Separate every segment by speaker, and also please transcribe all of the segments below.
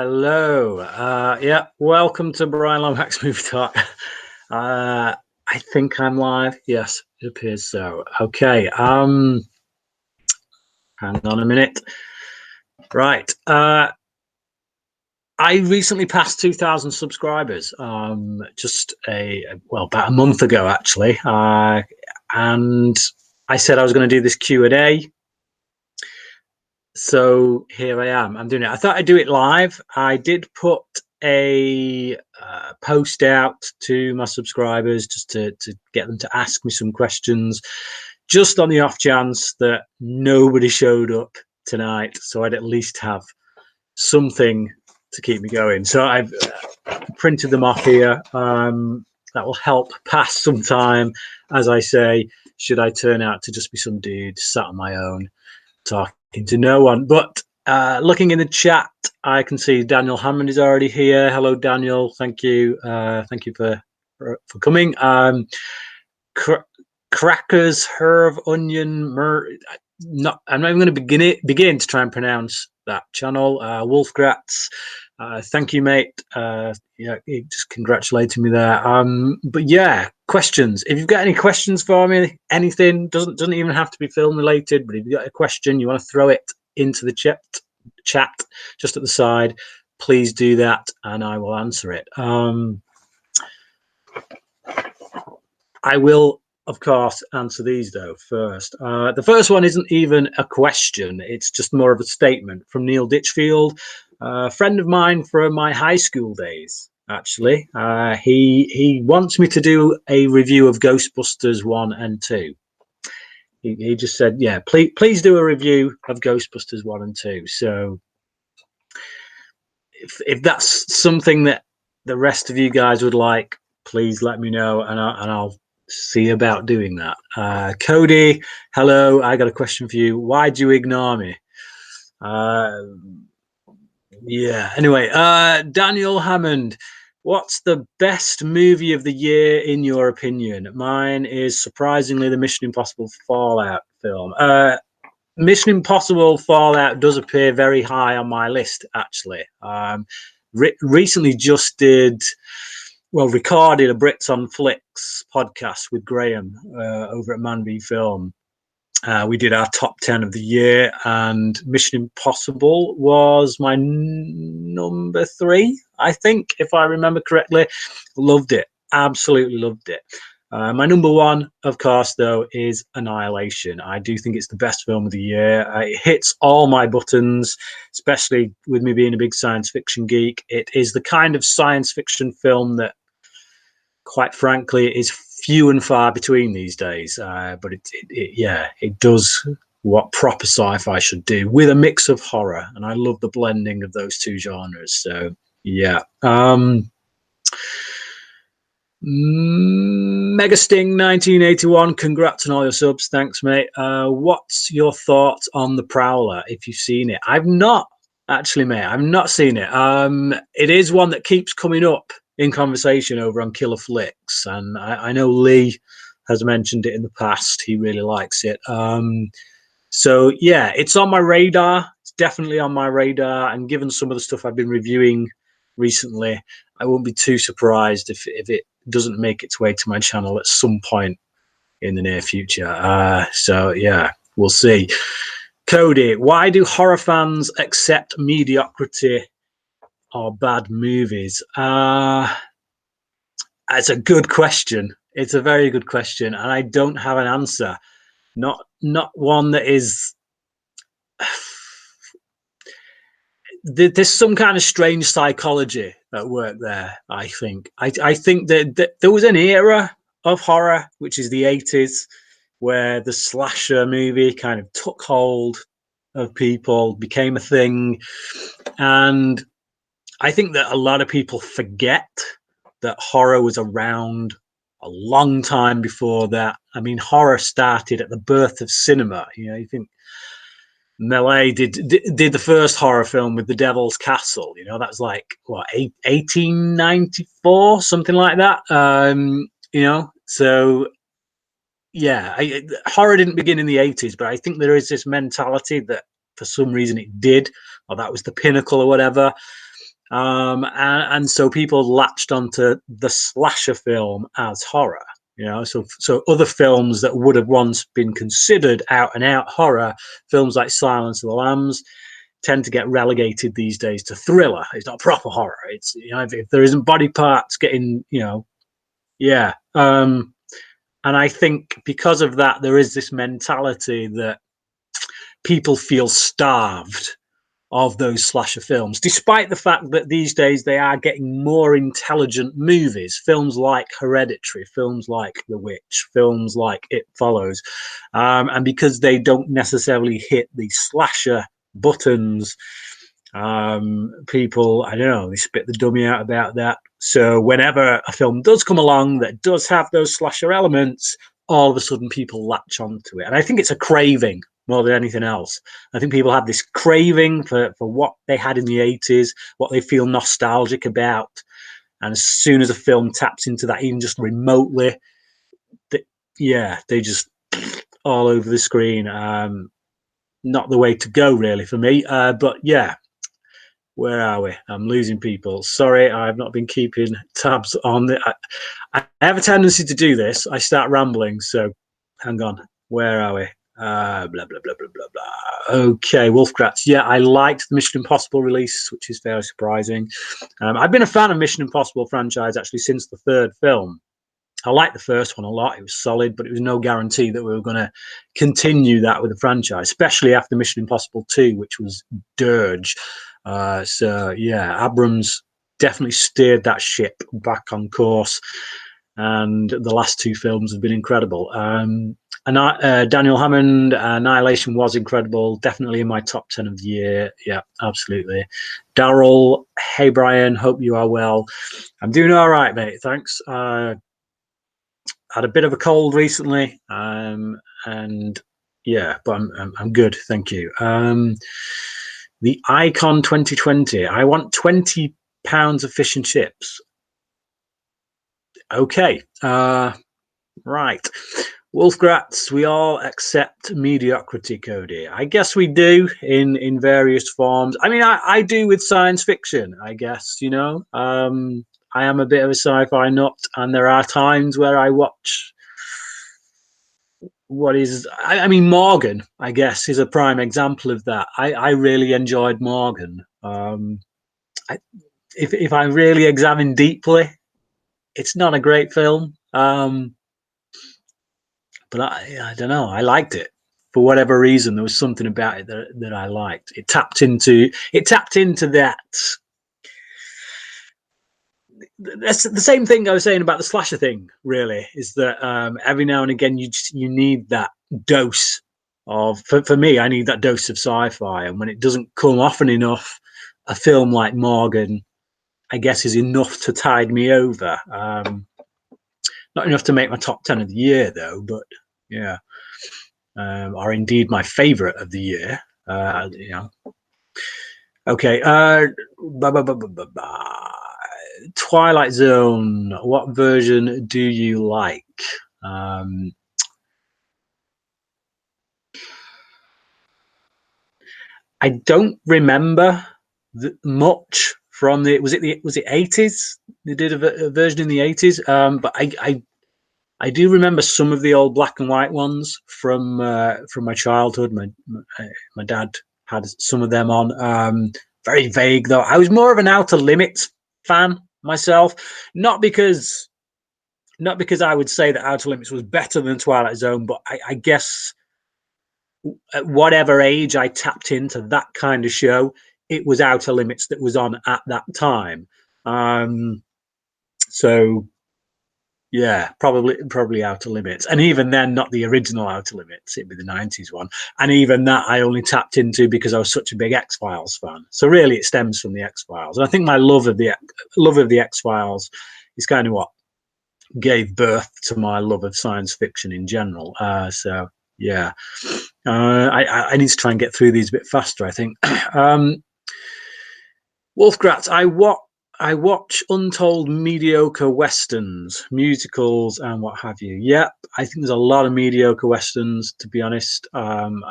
Speaker 1: Hello. Yeah, welcome to Bryan Lomax Movie Talk. I think I'm live. Yes, it appears so. Okay. Hang on a minute. Right. I recently passed 2,000 subscribers. Just about a month ago, actually. And I said I was going to do this Q&A. So here I am. I'm doing it. I thought I'd do it live. I did put a post out to my subscribers just to get them to ask me some questions, just on the off chance that nobody showed up tonight, so I'd at least have something to keep me going. So I've printed them off here. That will help pass some time, as I say, should I turn out to just be some dude sat on my own talking to no one. But looking in the chat, I can see Daniel Hammond is already here. Hello, Daniel. Thank you. Thank you for coming. Crackers, herb, onion, I'm not even going to begin to try and pronounce that channel. Wolfgratz. Thank you, mate. He just congratulated me there. But yeah, questions. If you've got any questions for me, anything doesn't even have to be film related. But if you've got a question, you want to throw it into the chat just at the side, please do that, and I will answer it. I will, of course, answer these though first. The first one isn't even a question; it's just more of a statement from Neil Ditchfield. A friend of mine from my high school days, actually. He wants me to do a review of Ghostbusters 1 and 2. He just said, yeah, please do a review of Ghostbusters 1 and 2. So if that's something that the rest of you guys would like, please let me know, and I'll see about doing that. Cody, hello. I got a question for you. Why do you ignore me? Yeah. Anyway, Daniel Hammond, what's the best movie of the year in your opinion? Mine is surprisingly the Mission Impossible Fallout film. Mission Impossible Fallout does appear very high on my list, actually. Recently just recorded a Brits on Flicks podcast with Graham over at Man v Film. We did our top 10 of the year, and Mission Impossible was my number 3, I think, if I remember correctly. Loved it. Absolutely loved it. My number 1, of course, though, is Annihilation. I do think it's the best film of the year. It hits all my buttons, especially with me being a big science fiction geek. It is the kind of science fiction film that, quite frankly, is few and far between these days. But it does what proper sci-fi should do, with a mix of horror. And I love the blending of those two genres. So, yeah. Megasting 1981, congrats on all your subs. Thanks, mate. What's your thoughts on The Prowler, if you've seen it? I've not, actually, mate. I've not seen it. It is one that keeps coming up in conversation over on Killer Flicks, and I know Lee has mentioned it in the past. He really likes it. So yeah, it's on my radar. It's definitely on my radar, and given some of the stuff I've been reviewing recently, I won't be too surprised if it doesn't make its way to my channel at some point in the near future. So yeah, we'll see. Cody, why do horror fans accept mediocrity or bad movies? It's a good question. It's a very good question, and I don't have an answer. Not one that is. There's some kind of strange psychology at work there. I think. I think that there was an era of horror, which is the 80s, where the slasher movie kind of took hold of people, became a thing, and I think that a lot of people forget that horror was around a long time before that. I mean, horror started at the birth of cinema. You think Melee did the first horror film with The Devil's Castle. That was like, what, 1894, something like that. So yeah, horror didn't begin in the 80s, but I think there is this mentality that for some reason it did, or that was the pinnacle or whatever. and so people latched onto the slasher film as horror. So other films that would have once been considered out and out horror, films like Silence of the Lambs, tend to get relegated these days to thriller. It's not proper horror. It's if there isn't body parts getting yeah. And I think because of that, there is this mentality that people feel starved of those slasher films, despite the fact that these days they are getting more intelligent movies, films like Hereditary, films like The Witch, films like It Follows, and because they don't necessarily hit the slasher buttons, people, I don't know, they spit the dummy out about that. So whenever a film does come along that does have those slasher elements, all of a sudden people latch onto it. And I think it's a craving more than anything else. I think people have this craving for what they had in the 80s, what they feel nostalgic about. And as soon as a film taps into that, even just remotely, they just all over the screen. Not the way to go, really, for me. But yeah, where are we? I'm losing people. Sorry, I've not been keeping tabs on it. I have a tendency to do this. I start rambling, so hang on. Where are we? Blah, blah, blah, blah, blah, blah. Okay, Wolfkratz. Yeah, I liked the Mission Impossible release, which is fairly surprising. I've been a fan of Mission Impossible franchise, actually, since the third film. I liked the first one a lot. It was solid, but it was no guarantee that we were going to continue that with the franchise, especially after Mission Impossible 2, which was dirge. So, yeah, Abrams definitely steered that ship back on course. And the last two films have been incredible. Daniel Hammond, Annihilation was incredible. Definitely in my top 10 of the year. Yeah, absolutely. Daryl, hey, Brian, hope you are well. I'm doing all right, mate. Thanks. Had a bit of a cold recently, and yeah, but I'm good, thank you. The Icon 2020. I want £20 of fish and chips. Okay, right. Wolfgratz, we all accept mediocrity, Cody. I guess we do in various forms. I mean, I do with science fiction, I guess, I am a bit of a sci-fi nut, and there are times where I watch I mean, Morgan, I guess, is a prime example of that. I really enjoyed Morgan. If I really examine deeply, it's not a great film, but I don't know. I liked it for whatever reason. There was something about it that I liked. It tapped into that. That's the same thing I was saying about the slasher thing. Really, is that every now and again you need that dose of. For me, I need that dose of sci-fi, and when it doesn't come often enough, a film like Morgan, I guess, is enough to tide me over. Not enough to make my top 10 of the year, though. But yeah, or indeed my favourite of the year. Okay. Twilight Zone, what version do you like? I don't remember much from was it 80s? They did a version in the 80s, but I do remember some of the old black and white ones from my childhood. My dad had some of them on. Very vague though. I was more of an Outer Limits fan myself, not because I would say that Outer Limits was better than Twilight Zone, but I guess at whatever age I tapped into that kind of show, it was Outer Limits that was on at that time. So yeah, probably Outer Limits, and even then, not the original Outer Limits. It'd be the '90s one, and even that I only tapped into because I was such a big X-Files fan. So really, it stems from the X-Files, and I think my love of the X-Files is kind of what gave birth to my love of science fiction in general. So yeah, I need to try and get through these a bit faster, I think. Wolfgratz, I watch untold mediocre westerns, musicals, and what have you. Yep, I think there's a lot of mediocre westerns, to be honest. And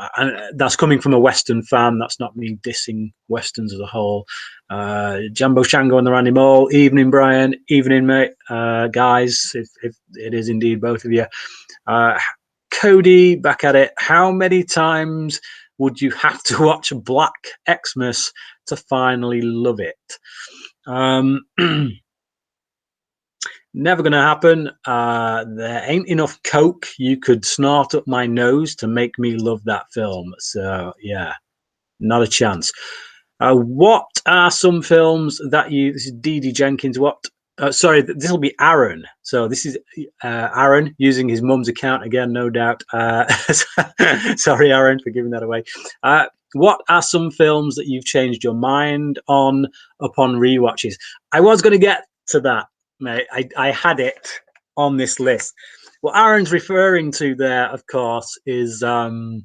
Speaker 1: that's coming from a western fan. That's not me dissing westerns as a whole. Jumbo Shango and the Randy Mole. Evening, Brian. Evening, mate. Guys, if it is indeed both of you. Cody, back at it. How many times would you have to watch Black Xmas to finally love it? Never going to happen. There ain't enough coke you could snort up my nose to make me love that film. So, yeah, not a chance. What are some films that you... This is Dee Dee Jenkins. What... sorry, this will be Aaron. So this is Aaron using his mum's account again, no doubt. Sorry, Aaron, for giving that away. What are some films that you've changed your mind on upon rewatches? I was going to get to that, mate. I had it on this list. What Aaron's referring to there, of course, is well,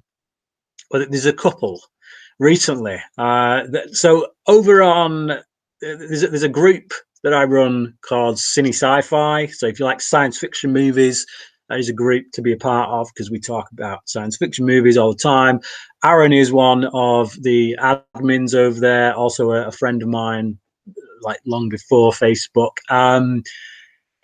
Speaker 1: there's a couple recently. So over on there's a group that I run called Cine Sci-Fi. So if you like science fiction movies, that is a group to be a part of because we talk about science fiction movies all the time. Aaron is one of the admins over there, also a friend of mine, like long before Facebook.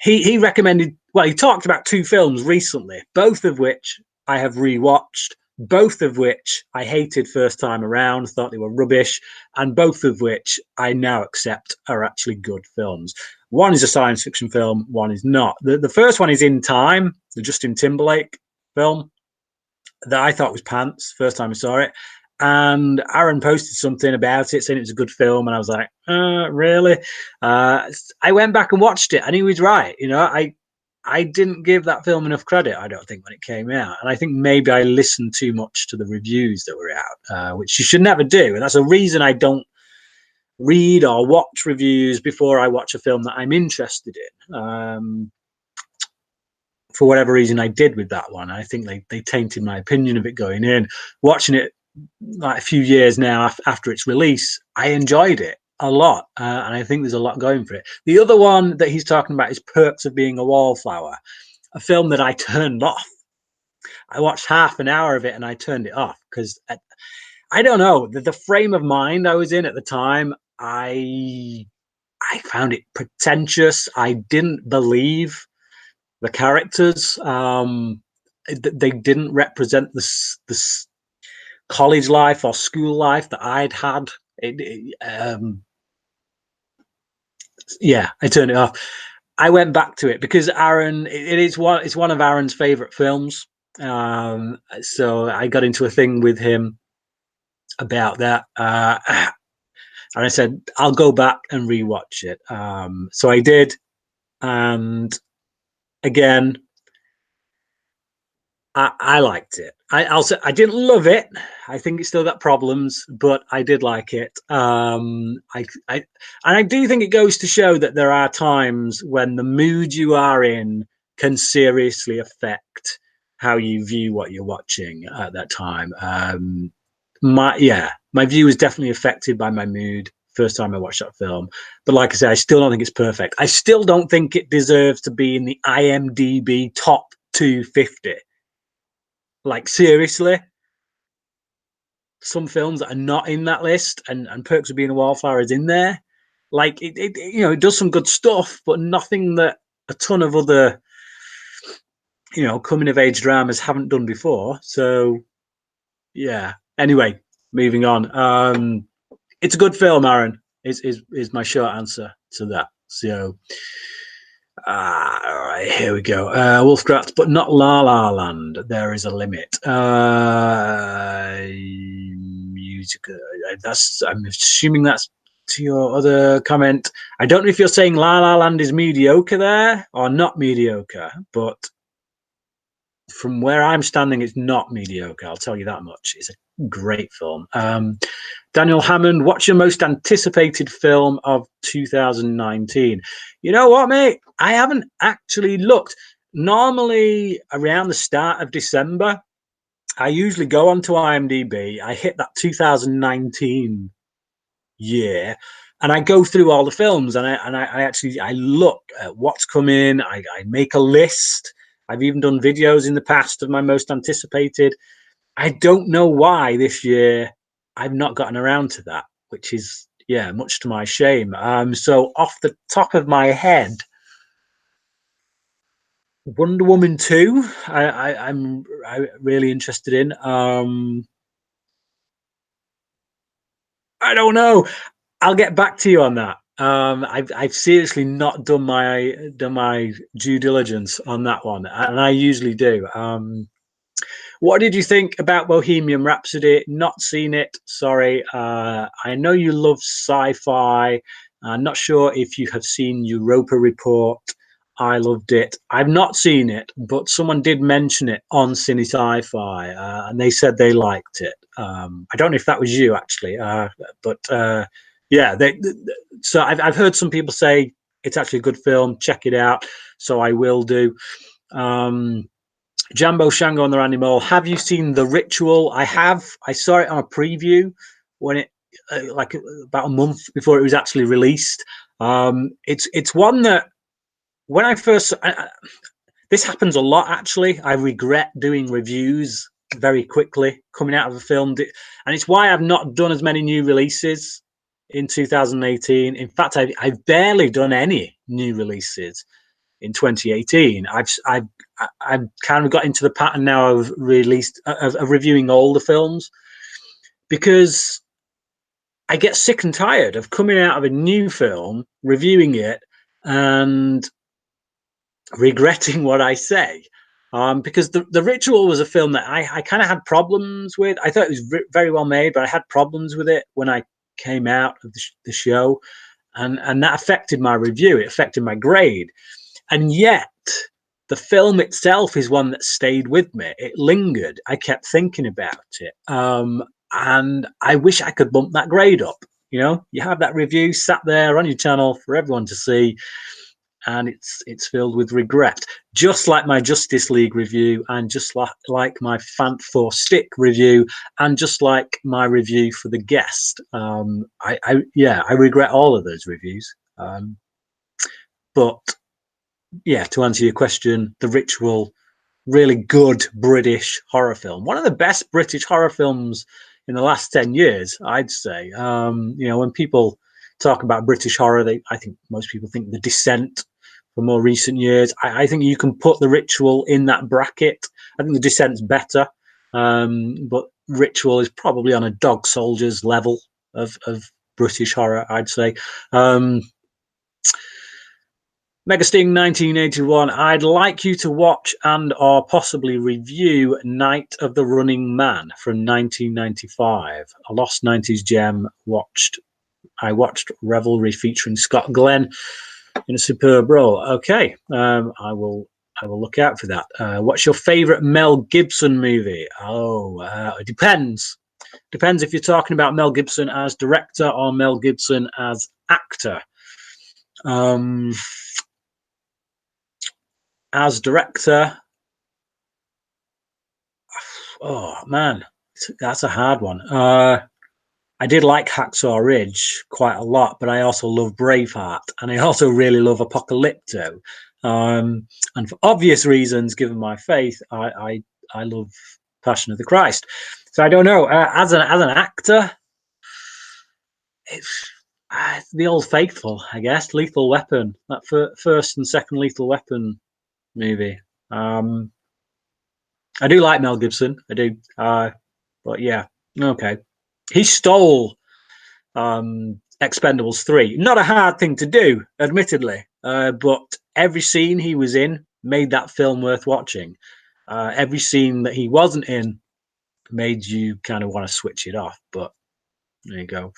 Speaker 1: He recommended, well, he talked about two films recently, both of which I have rewatched, both of which I hated first time around, thought they were rubbish, and both of which I now accept are actually good films. One is a science fiction film, one is not. The first one is In Time, the Justin Timberlake film that I thought was pants first time I saw it. And Aaron posted something about it saying it was a good film, and I was like, really? I went back and watched it, and he was right. You know, I didn't give that film enough credit, I don't think, when it came out. And I think maybe I listened too much to the reviews that were out, which you should never do. And that's a reason I don't read or watch reviews before I watch a film that I'm interested in. For whatever reason, I did with that one. I think they tainted my opinion of it going in. Watching it like a few years now after its release, I enjoyed it a lot, and I think there's a lot going for it. The other one that he's talking about is Perks of Being a Wallflower, a film that I turned off. I watched half an hour of it and I turned it off because I don't know, the frame of mind I was in at the time. I found it pretentious. I didn't believe the characters. They didn't represent the college life or school life that I'd had. Yeah, I turned it off. I went back to it because Aaron, it's one of Aaron's favorite films. So I got into a thing with him about that. And I said, I'll go back and rewatch it. So I did. And again, I liked it. I'll say I didn't love it. I think it's still got problems, but I did like it. And I do think it goes to show that there are times when the mood you are in can seriously affect how you view what you're watching at that time. My view was definitely affected by my mood first time I watched that film. But like I said, I still don't think it's perfect. I still don't think it deserves to be in the IMDb top 250. Like, seriously, some films that are not in that list, and Perks of Being a Wallflower is in there. Like, it does some good stuff, but nothing that a ton of other, coming of age dramas haven't done before. So, yeah. Anyway, moving on. It's a good film, Aaron. Is my short answer to that. So, all right, here we go. Wolfcrats, but not La La Land. There is a limit. Music. I'm assuming that's to your other comment. I don't know if you're saying La La Land is mediocre there or not mediocre, but from where I'm standing, it's not mediocre. I'll tell you that much. It's a great film. Daniel Hammond, what's your most anticipated film of 2019? You know what, mate? I haven't actually looked. Normally, around the start of December, I usually go onto IMDb. I hit that 2019 year, and I go through all the films, and I look at what's coming. I make a list. I've even done videos in the past of my most anticipated. I don't know why this year I've not gotten around to that, which is Yeah, much to my shame. So off the top of my head, Wonder Woman 2, I'm really interested in. I don't know. I'll get back to you on that. I've seriously not done my due diligence on that one, and I usually do. What did you think about Bohemian Rhapsody? Not seen it. Sorry. I know you love sci-fi. I'm not sure if you have seen Europa Report. I loved it. I've not seen it, but someone did mention it on Cine Sci-Fi, and they said they liked it. I don't know if that was you actually, but yeah. So I've heard some people say it's actually a good film. Check it out. So I will do. Um, Jambo Shango and the Randy Mole. Have you seen The Ritual? I have. I saw it on a preview when it, like about a month before it was actually released. It's one that when I first, this happens a lot actually. I regret doing reviews very quickly coming out of a film, and it's why I've not done as many new releases in 2018. In fact, I've barely done any new releases in 2018. I've kind of got into the pattern now of reviewing older films because I get sick and tired of coming out of a new film, reviewing it, and regretting what I say. Because the Ritual was a film that I kind of had problems with. I thought it was very well made, but I had problems with it when I came out of the show, and that affected my review. It affected my grade. And yet, the film itself is one that stayed with me. It lingered. I kept thinking about it. And I wish I could bump that grade up. You know, you have that review sat there on your channel for everyone to see, and it's filled with regret. Just like my Justice League review, and just like my Fant 4 Stick review, and just like my review for The Guest. I regret all of those reviews. But yeah, to answer your question, The Ritual, really good British horror film. One of the best British horror films in the last 10 years, I'd say. When people talk about British horror, I think most people think The Descent for more recent years. I think you can put The Ritual in that bracket. I think The Descent's better, but Ritual is probably on a Dog Soldiers level of British horror, I'd say. Megasting 1981. I'd like you to watch and or possibly review Night of the Running Man from 1995. A lost 90s gem. I watched Revelry featuring Scott Glenn in a superb role. Okay, I will look out for that. What's your favorite Mel Gibson movie? It depends. Depends if you're talking about Mel Gibson as director or Mel Gibson as actor. As director, oh man, that's a hard one. I did like Hacksaw Ridge quite a lot, but I also love Braveheart, and I also really love Apocalypto. And for obvious reasons, given my faith, I love Passion of the Christ. So I don't know. As an actor, it's the Old Faithful, I guess. Lethal Weapon, that first and second Lethal Weapon movie. I do like Mel Gibson. I do. But yeah, okay. He stole Expendables 3. Not a hard thing to do, admittedly. But every scene he was in made that film worth watching. Every scene that he wasn't in made you kind of want to switch it off. But there you go.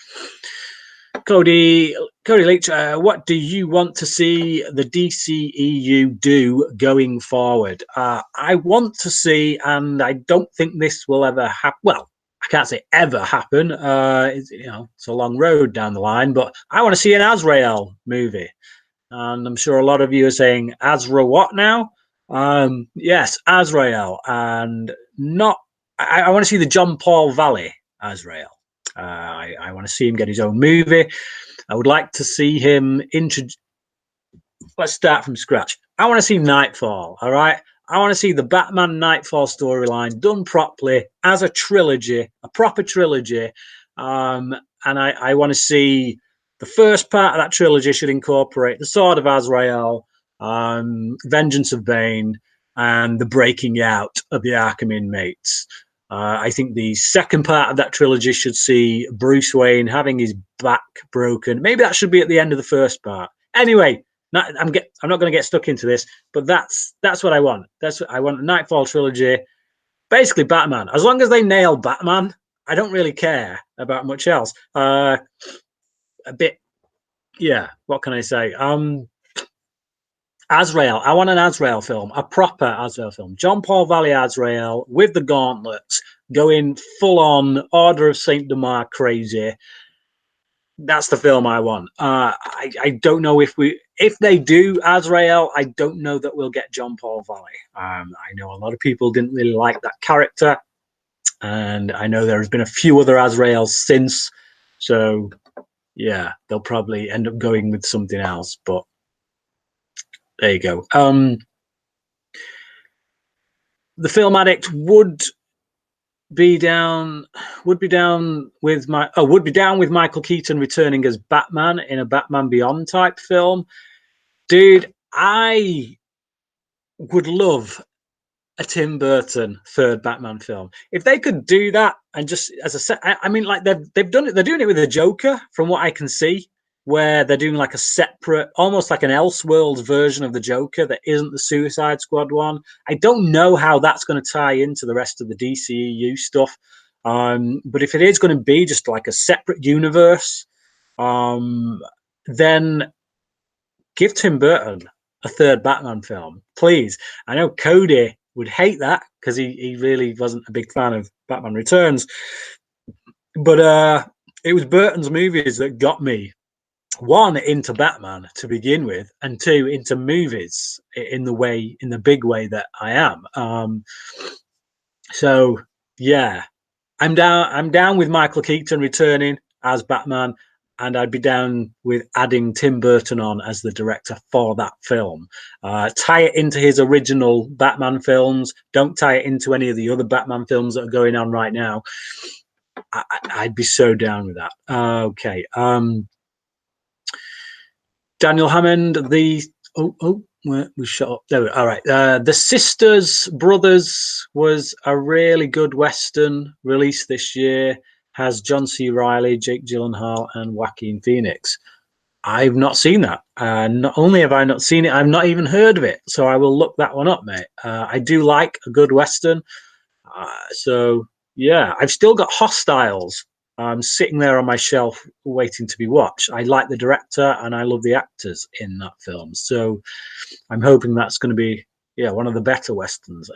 Speaker 1: Cody Leach, what do you want to see the DCEU do going forward? I want to see, and I don't think this will ever happen. Well, I can't say ever happen. It's a long road down the line, but I want to see an Azrael movie. And I'm sure a lot of you are saying, Azra what now? Yes, Azrael. And not, I want to see the John Paul Valley Azrael. I want to see him get his own movie. I would like to see him introduce. Let's start from scratch. I want to see Nightfall. All right. I want to see the Batman Nightfall storyline done properly as a trilogy, a proper trilogy. And I want to see The first part of that trilogy should incorporate the Sword of Azrael, Vengeance of Bane, and the breaking out of the Arkham inmates. I think the second part of that trilogy should see Bruce Wayne having his back broken. Maybe that should be at the end of the first part. Anyway, I'm not going to get stuck into this, but that's what I want. That's what I want. A Nightfall trilogy, basically Batman. As long as they nail Batman, I don't really care about much else. A bit, yeah. What can I say? Azrael. I want an Azrael film, a proper Azrael film. John Paul Valley Azrael with the gauntlets, going full on Order of Saint Demar crazy. That's the film I want. I don't know if they do Azrael, I don't know that we'll get John Paul Valley. I know a lot of people didn't really like that character, and I know there's been a few other Azraels since. So yeah, they'll probably end up going with something else. But there you go. The Film Addict would be down with Michael Keaton returning as Batman in a Batman Beyond type film. Dude, I would love a Tim Burton third Batman film. If they could do that, and just as a set, I mean, like they've done it. They're doing it with the Joker, from what I can see, where they're doing like a separate, almost like an Elseworlds version of the Joker that isn't the Suicide Squad one. I don't know how that's going to tie into the rest of the DCEU stuff. But if it is going to be just like a separate universe, then give Tim Burton a third Batman film, please. I know Cody would hate that because he really wasn't a big fan of Batman Returns, but it was Burton's movies that got me, one, into Batman to begin with, and two, into movies in the big way that I am. So yeah, I'm down with Michael Keaton returning as Batman, and I'd be down with adding Tim Burton on as the director for that film. Tie it into his original Batman films. Don't tie it into any of the other Batman films that are going on right now. I'd be so down with that. Okay. Daniel Hammond, we shut up. There, all right. The Sisters Brothers was a really good Western release this year. Has John C. Reilly, Jake Gyllenhaal, and Joaquin Phoenix. I've not seen that. Not only have I not seen it, I've not even heard of it. So I will look that one up, mate. I do like a good Western. So yeah, I've still got Hostiles sitting there on my shelf waiting to be watched. I like the director and I love the actors in that film. So I'm hoping that's going to be, one of the better Westerns.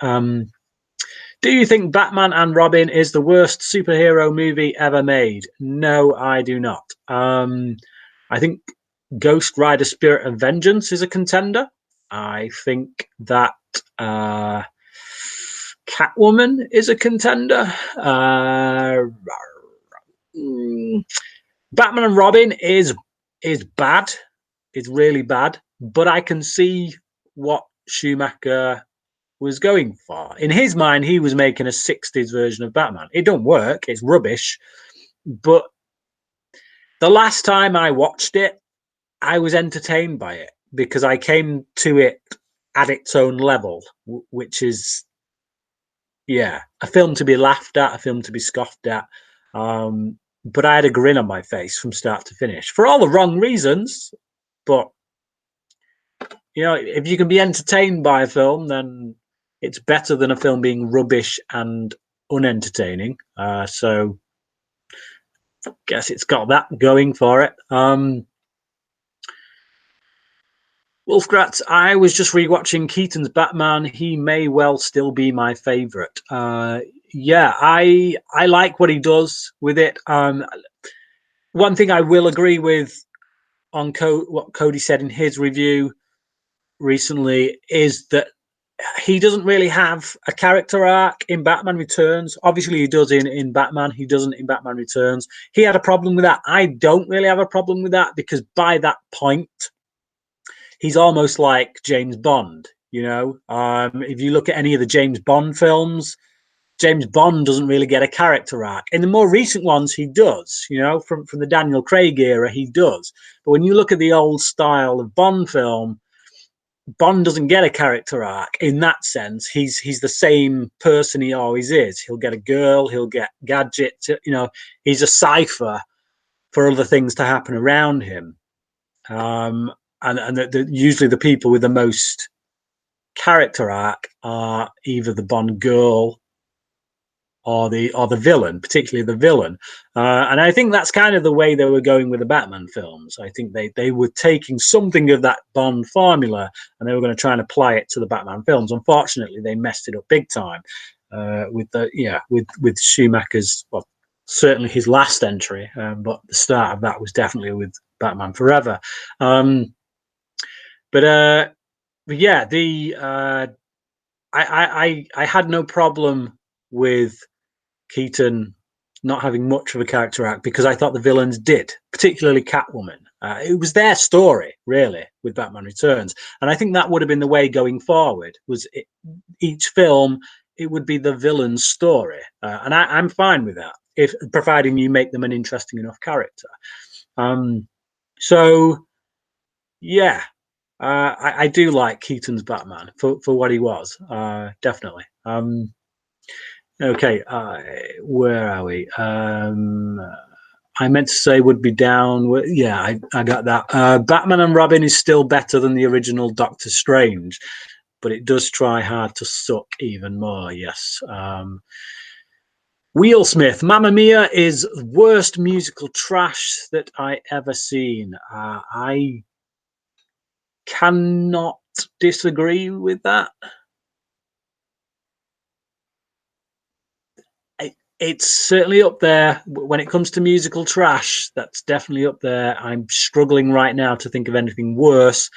Speaker 1: Do you think Batman and Robin is the worst superhero movie ever made? No, I do not. I think Ghost Rider Spirit of Vengeance is a contender. I think that Catwoman is a contender. Batman and Robin is bad. It's really bad. But I can see what Schumacher was going for. In his mind, he was making a 60s version of Batman. It don't work. It's rubbish. But the last time I watched it, I was entertained by it because I came to it at its own level, which is, a film to be laughed at, a film to be scoffed at. But I had a grin on my face from start to finish for all the wrong reasons. But, if you can be entertained by a film, then it's better than a film being rubbish and unentertaining. So I guess it's got that going for it. Wolfgratz, I was just rewatching Keaton's Batman. He may well still be my favorite. I like what he does with it. One thing I will agree with on what Cody said in his review recently is that he doesn't really have a character arc in Batman Returns. Obviously, he does in Batman. He doesn't in Batman Returns. He had a problem with that. I don't really have a problem with that because by that point, he's almost like James Bond. If you look at any of the James Bond films, James Bond doesn't really get a character arc. In the more recent ones, he does. From the Daniel Craig era, he does. But when you look at the old style of Bond film, Bond doesn't get a character arc in that sense. He's the same person he always is. He'll get a girl, he'll get gadgets. He's a cipher for other things to happen around him. And usually the people with the most character arc are either the Bond girl or the villain, particularly the villain. And I think that's kind of the way they were going with the Batman films. I think they were taking something of that Bond formula and they were going to try and apply it to the Batman films. Unfortunately, they messed it up big time with Schumacher's, well, certainly his last entry, but the start of that was definitely with Batman Forever. But yeah, I had no problem with Keaton not having much of a character arc because I thought the villains did, particularly Catwoman. It was their story, really, with Batman Returns. And I think that would have been the way going forward, each film, it would be the villain's story. And I'm fine with that, providing you make them an interesting enough character. So, yeah, I do like Keaton's Batman for what he was, definitely. Okay, where are we? I meant to say would be down. Yeah, I got that. Batman and Robin is still better than the original Doctor Strange, but it does try hard to suck even more. Yes. Wheelsmith, Mamma Mia is worst musical trash that I ever seen. I cannot disagree with that. It's certainly up there when it comes to musical trash. That's definitely up there. I'm struggling right now to think of anything worse.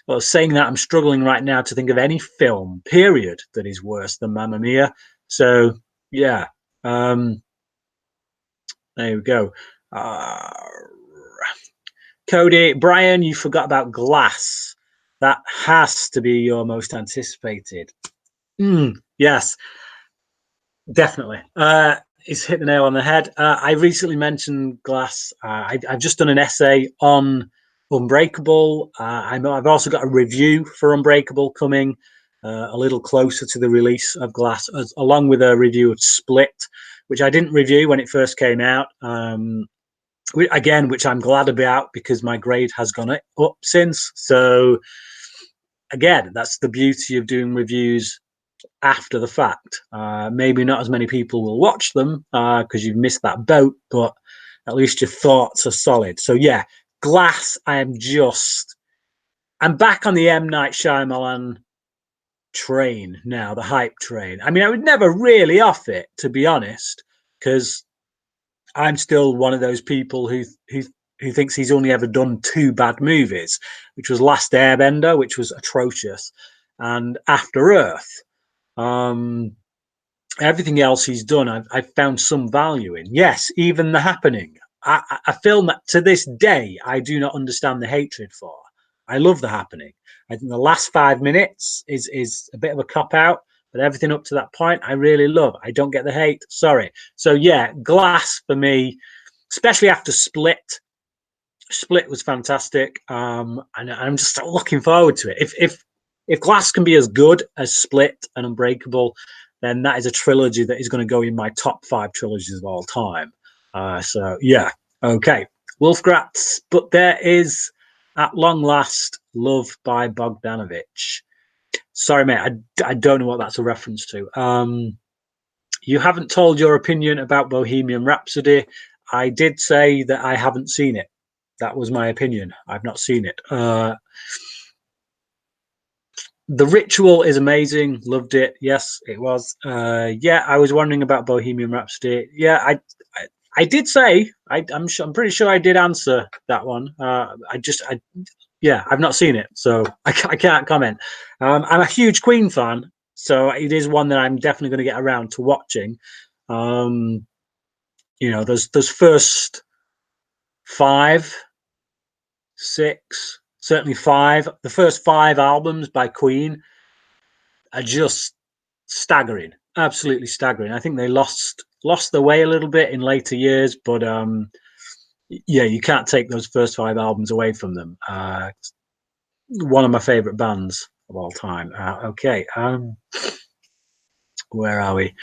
Speaker 1: Well, saying that, I'm struggling right now to think of any film, period, that is worse than Mamma Mia. So, yeah. There we go. Cody, Brian, you forgot about Glass. That has to be your most anticipated. Yes, definitely. He's hit the nail on the head. I recently mentioned Glass. I've just done an essay on Unbreakable. I've also got a review for Unbreakable coming a little closer to the release of Glass, along with a review of Split, which I didn't review when it first came out. Again, which I'm glad about because my grade has gone up since. So again, that's the beauty of doing reviews after the fact. Maybe not as many people will watch them because you've missed that boat, but at least your thoughts are solid. So yeah, Glass, I'm back on the M. Night Shyamalan train now, the hype train. I mean, I was never really off it, to be honest, because I'm still one of those people who thinks he's only ever done two bad movies, which was Last Airbender, which was atrocious, and After Earth. Everything else he's done, I've found some value in. Yes, even The Happening, a film that to this day I do not understand the hatred for. I love The Happening. I think the last 5 minutes is a bit of a cop out, but everything up to that point I really love. I don't get the hate. Sorry. So yeah, Glass for me, especially after Split. Split was fantastic, and I'm just looking forward to it. If Glass can be as good as Split and Unbreakable, then that is a trilogy that is going to go in my top 5 trilogies of all time. So yeah, okay, Wolfgratz, but there is at long last Love by Bogdanovich. Sorry, mate, I don't know what that's a reference to. You haven't told your opinion about Bohemian Rhapsody. I did say that I haven't seen it. That was my opinion. I've not seen it. The Ritual is amazing. Loved it. Yes, it was. Yeah, I was wondering about Bohemian Rhapsody. Yeah, I did say I'm pretty sure I did answer that one. Yeah, I've not seen it, so I can't comment. I'm a huge Queen fan, so it is one that I'm definitely going to get around to watching. Those first 5, 6, certainly 5. The first 5 albums by Queen are just staggering. absolutely staggering. I think they lost their way a little bit in later years, but yeah, you can't take those first 5 albums away from them. One of my favorite bands of all time. Okay, where are we?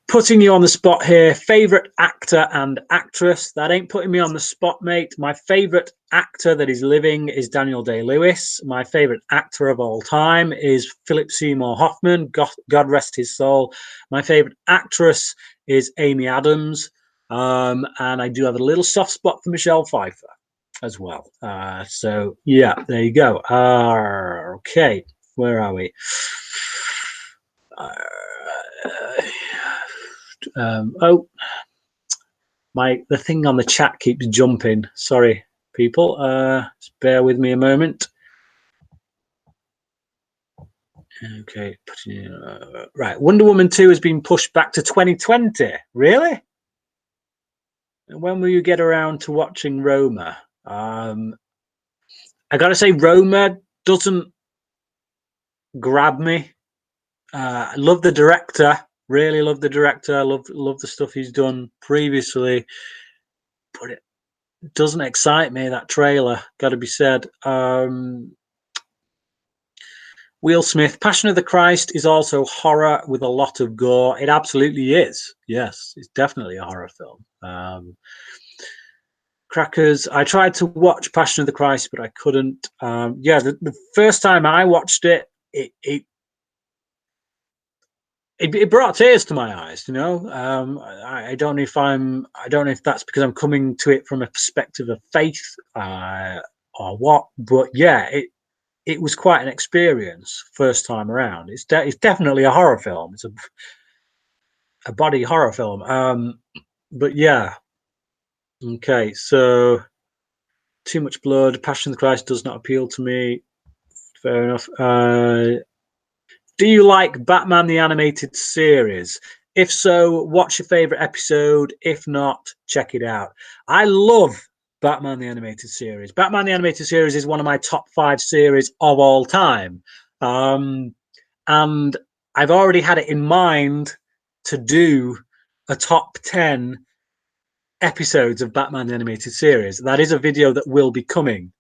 Speaker 1: Putting you on the spot here. Favorite actor and actress? That ain't putting me on the spot, mate. My favorite actor that is living is Daniel Day-Lewis. My favorite actor of all time is Philip Seymour Hoffman. God rest his soul. My favorite actress is Amy Adams. And I do have a little soft spot for Michelle Pfeiffer as well. So yeah, there you go. Okay, where are we? Oh, the thing on the chat keeps jumping. Sorry, people. Just bear with me a moment. Okay, right. Wonder Woman 2 has been pushed back to 2020. Really? When will you get around to watching Roma? I gotta say, Roma doesn't grab me. I love the director. Really love the director. Love the stuff he's done previously, but it doesn't excite me. That trailer, got to be said. Will Smith, Passion of the Christ is also horror with a lot of gore. It absolutely is. Yes, it's definitely a horror film. Crackers, I tried to watch Passion of the Christ, but I couldn't. Yeah, the first time I watched it, it brought tears to my eyes. You know, I don't know if I don't know if that's because I'm coming to it from a perspective of faith or what, but yeah, it was quite an experience first time around. It's definitely a horror film. It's a body horror film. But yeah, okay. So too much blood. Passion of the Christ does not appeal to me. Fair enough. Do you like Batman the Animated Series? If so, what's your favorite episode? If not, check it out. I love Batman the Animated Series. Batman the Animated Series is one of my top 5 series of all time. And I've already had it in mind to do a top 10 episodes of Batman the Animated Series. That is a video that will be coming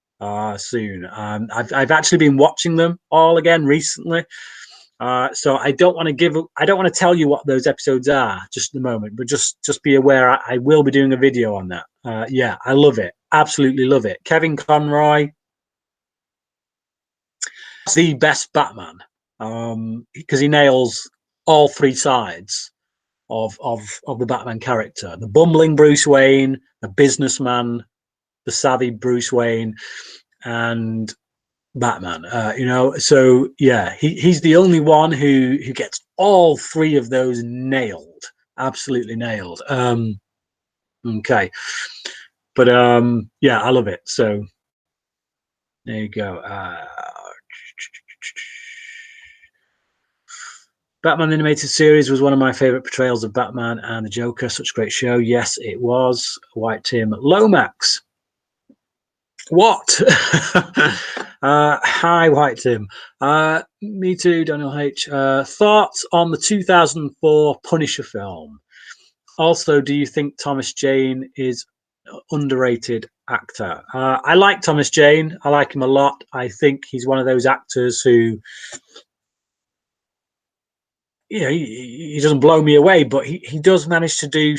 Speaker 1: soon. I've actually been watching them all again recently. So I don't want to tell you what those episodes are just at the moment, but just be aware I will be doing a video on that. Yeah, I love it. Absolutely love it. Kevin Conroy, the best Batman, because he nails all 3 sides of the Batman character: the bumbling Bruce Wayne, the businessman, the savvy Bruce Wayne, and Batman. You know, so yeah, he's the only one who gets all 3 of those nailed, absolutely nailed. Okay, but yeah, I love it. So there you go. Batman the Animated Series was one of my favorite portrayals of Batman and the Joker. Such a great show. Yes, it was. White Tim Lomax. What? Hi, White Tim. Me too, Daniel H. Thoughts on the 2004 Punisher film? Also, do you think Thomas Jane is underrated actor? I like Thomas Jane. I like him a lot. I think he's one of those actors who, you know, he doesn't blow me away, but he does manage to do.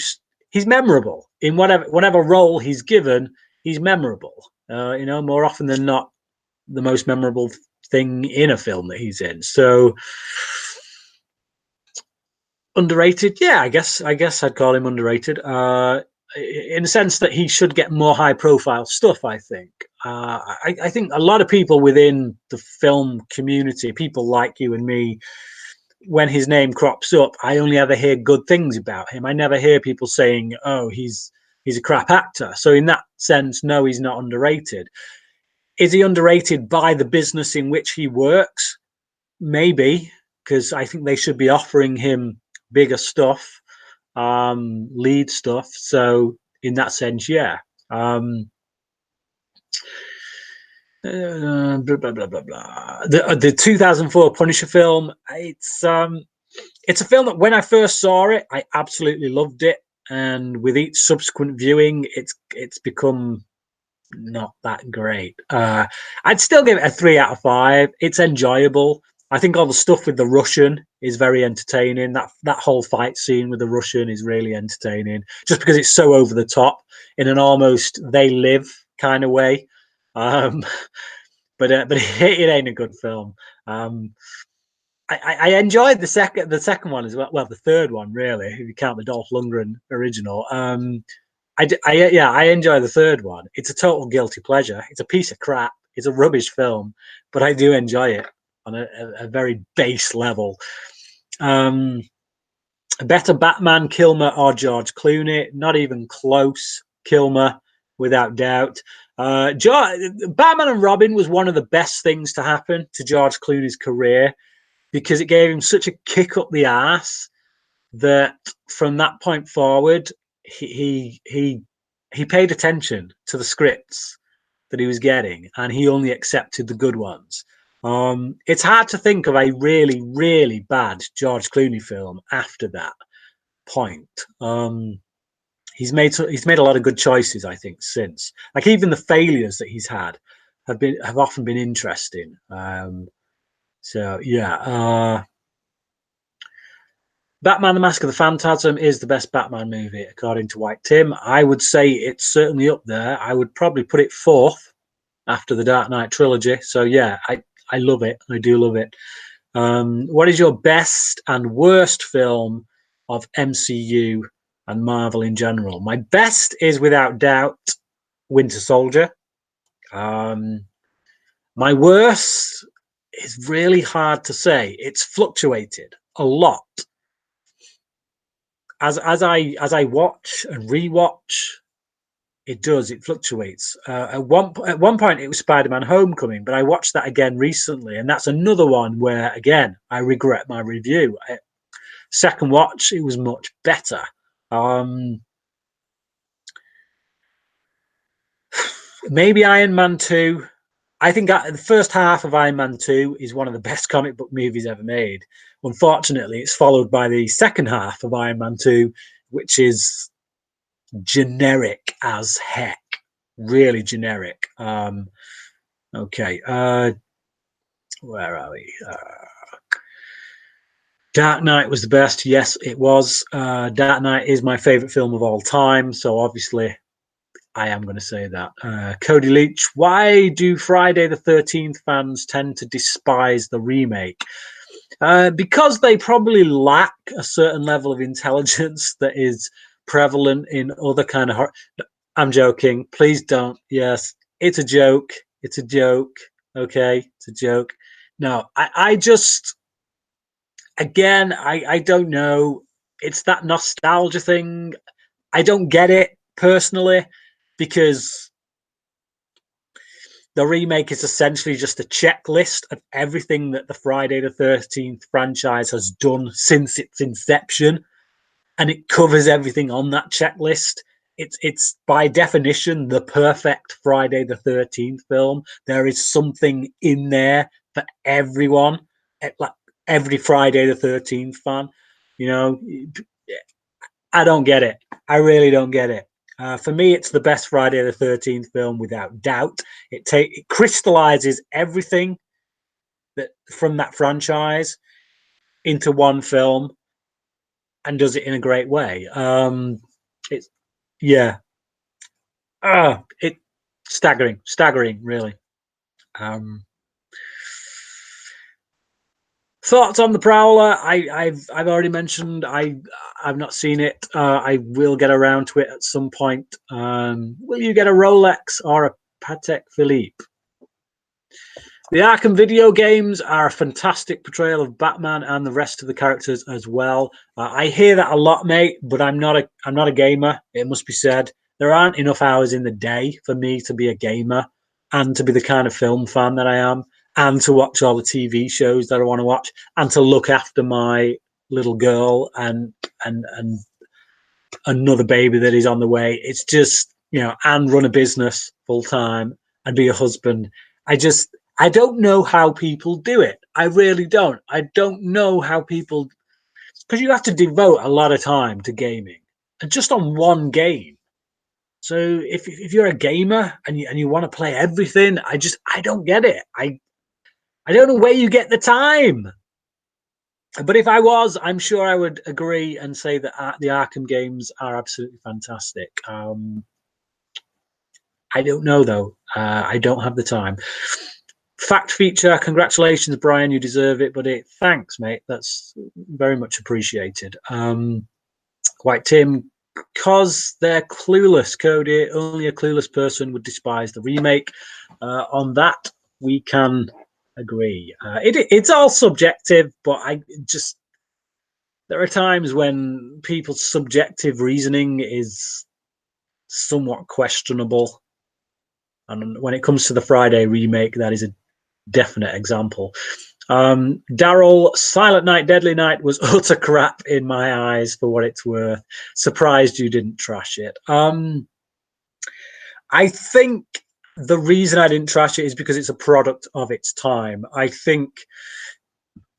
Speaker 1: He's memorable in whatever role he's given. He's memorable. You know, more often than not, the most memorable thing in a film that he's in. So underrated, yeah, I guess I'd call him underrated. In the sense that he should get more high profile stuff. I think. I think a lot of people within the film community, people like you and me, when his name crops up, I only ever hear good things about him. I never hear people saying, "Oh, he's a crap actor." So in that sense, no, he's not underrated. Is he underrated by the business in which he works? Maybe, because I think they should be offering him bigger stuff, lead stuff. So in that sense, yeah. Blah, blah, blah, blah, blah. The 2004 Punisher film, it's it's a film that when I first saw it, I absolutely loved it, and with each subsequent viewing, it's become not that great. I'd still give it a 3 out of 5. It's enjoyable. I think all the stuff with the Russian is very entertaining. That whole fight scene with the Russian is really entertaining, just because it's so over the top in an almost They Live kind of way. Um, but it ain't a good film. I enjoyed the second one as well. Well, the third one really, if you count the Dolph Lundgren original. Yeah, I enjoy the third one. It's a total guilty pleasure. It's a piece of crap. It's a rubbish film, but I do enjoy it on a very base level. A better Batman, Kilmer or George Clooney? Not even close. Kilmer, without doubt. Batman and Robin was one of the best things to happen to George Clooney's career because it gave him such a kick up the arse that from that point forward, he paid attention to the scripts that he was getting, and he only accepted the good ones. It's hard to think of a really, really bad George Clooney film after that point. He's made a lot of good choices, I think, since. Like even the failures that he's had have often been interesting. So yeah. Batman: The Mask of the Phantasm is the best Batman movie, according to White Tim. I would say it's certainly up there. I would probably put it fourth after the Dark Knight trilogy. So yeah, I love it. I do love it. What is your best and worst film of MCU and Marvel in general? My best is without doubt Winter Soldier. My worst is really hard to say. It's fluctuated a lot as I watch and rewatch. It fluctuates. At one point it was Spider-Man Homecoming, but I watched that again recently, and that's another one where again I regret my review. Second watch, it was much better. Maybe Iron Man 2. I think the first half of Iron Man 2 is one of the best comic book movies ever made. Unfortunately, it's followed by the second half of Iron Man 2, which is generic as heck. Really generic. Okay. Where are we? Dark Knight was the best. Yes, it was. Dark Knight is my favorite film of all time. So obviously, I am going to say that. Cody Leach, why do Friday the 13th fans tend to despise the remake? Because they probably lack a certain level of intelligence that is prevalent in other kind of horror. I'm joking. Please don't. Yes, it's a joke. It's a joke. Okay, it's a joke. No, I just, again, I don't know. It's that nostalgia thing. I don't get it personally because the remake is essentially just a checklist of everything that the Friday the 13th franchise has done since its inception, and it covers everything on that checklist. It's by definition the perfect Friday the 13th film. There is something in there for everyone, like every Friday the 13th fan. You know, I don't get it. I really don't get it. For me, it's the best Friday the 13th film without doubt. It crystallizes everything that from that franchise into one film and does it in a great way. It's yeah, it staggering, really. Thoughts on the Prowler? I've already mentioned. I've not seen it. I will get around to it at some point. Will you get a Rolex or a Patek Philippe? The Arkham video games are a fantastic portrayal of Batman and the rest of the characters as well. I hear that a lot, mate, but I'm not a gamer. It must be said. There aren't enough hours in the day for me to be a gamer and to be the kind of film fan that I am, and to watch all the TV shows that I want to watch, and to look after my little girl and another baby that is on the way. It's just, and run a business full time and be a husband. I don't know how people do it. I really don't. I don't know how people because you have to devote a lot of time to gaming, and just on one game. So if you're a gamer and you want to play everything, I don't get it. I don't know where you get the time. But if I was, I'm sure I would agree and say that the Arkham games are absolutely fantastic. I don't know though. I don't have the time. Fact feature. Congratulations, Brian. You deserve it. But thanks, mate. That's very much appreciated. White Tim, because they're clueless, Cody. Only a clueless person would despise the remake. On that, we can agree. It's all subjective, but there are times when people's subjective reasoning is somewhat questionable. And when it comes to the Friday remake, that is a definite example. Daryl, Silent Night, Deadly Night was utter crap in my eyes for what it's worth. Surprised you didn't trash it. I think the reason I didn't trash it is because it's a product of its time. I think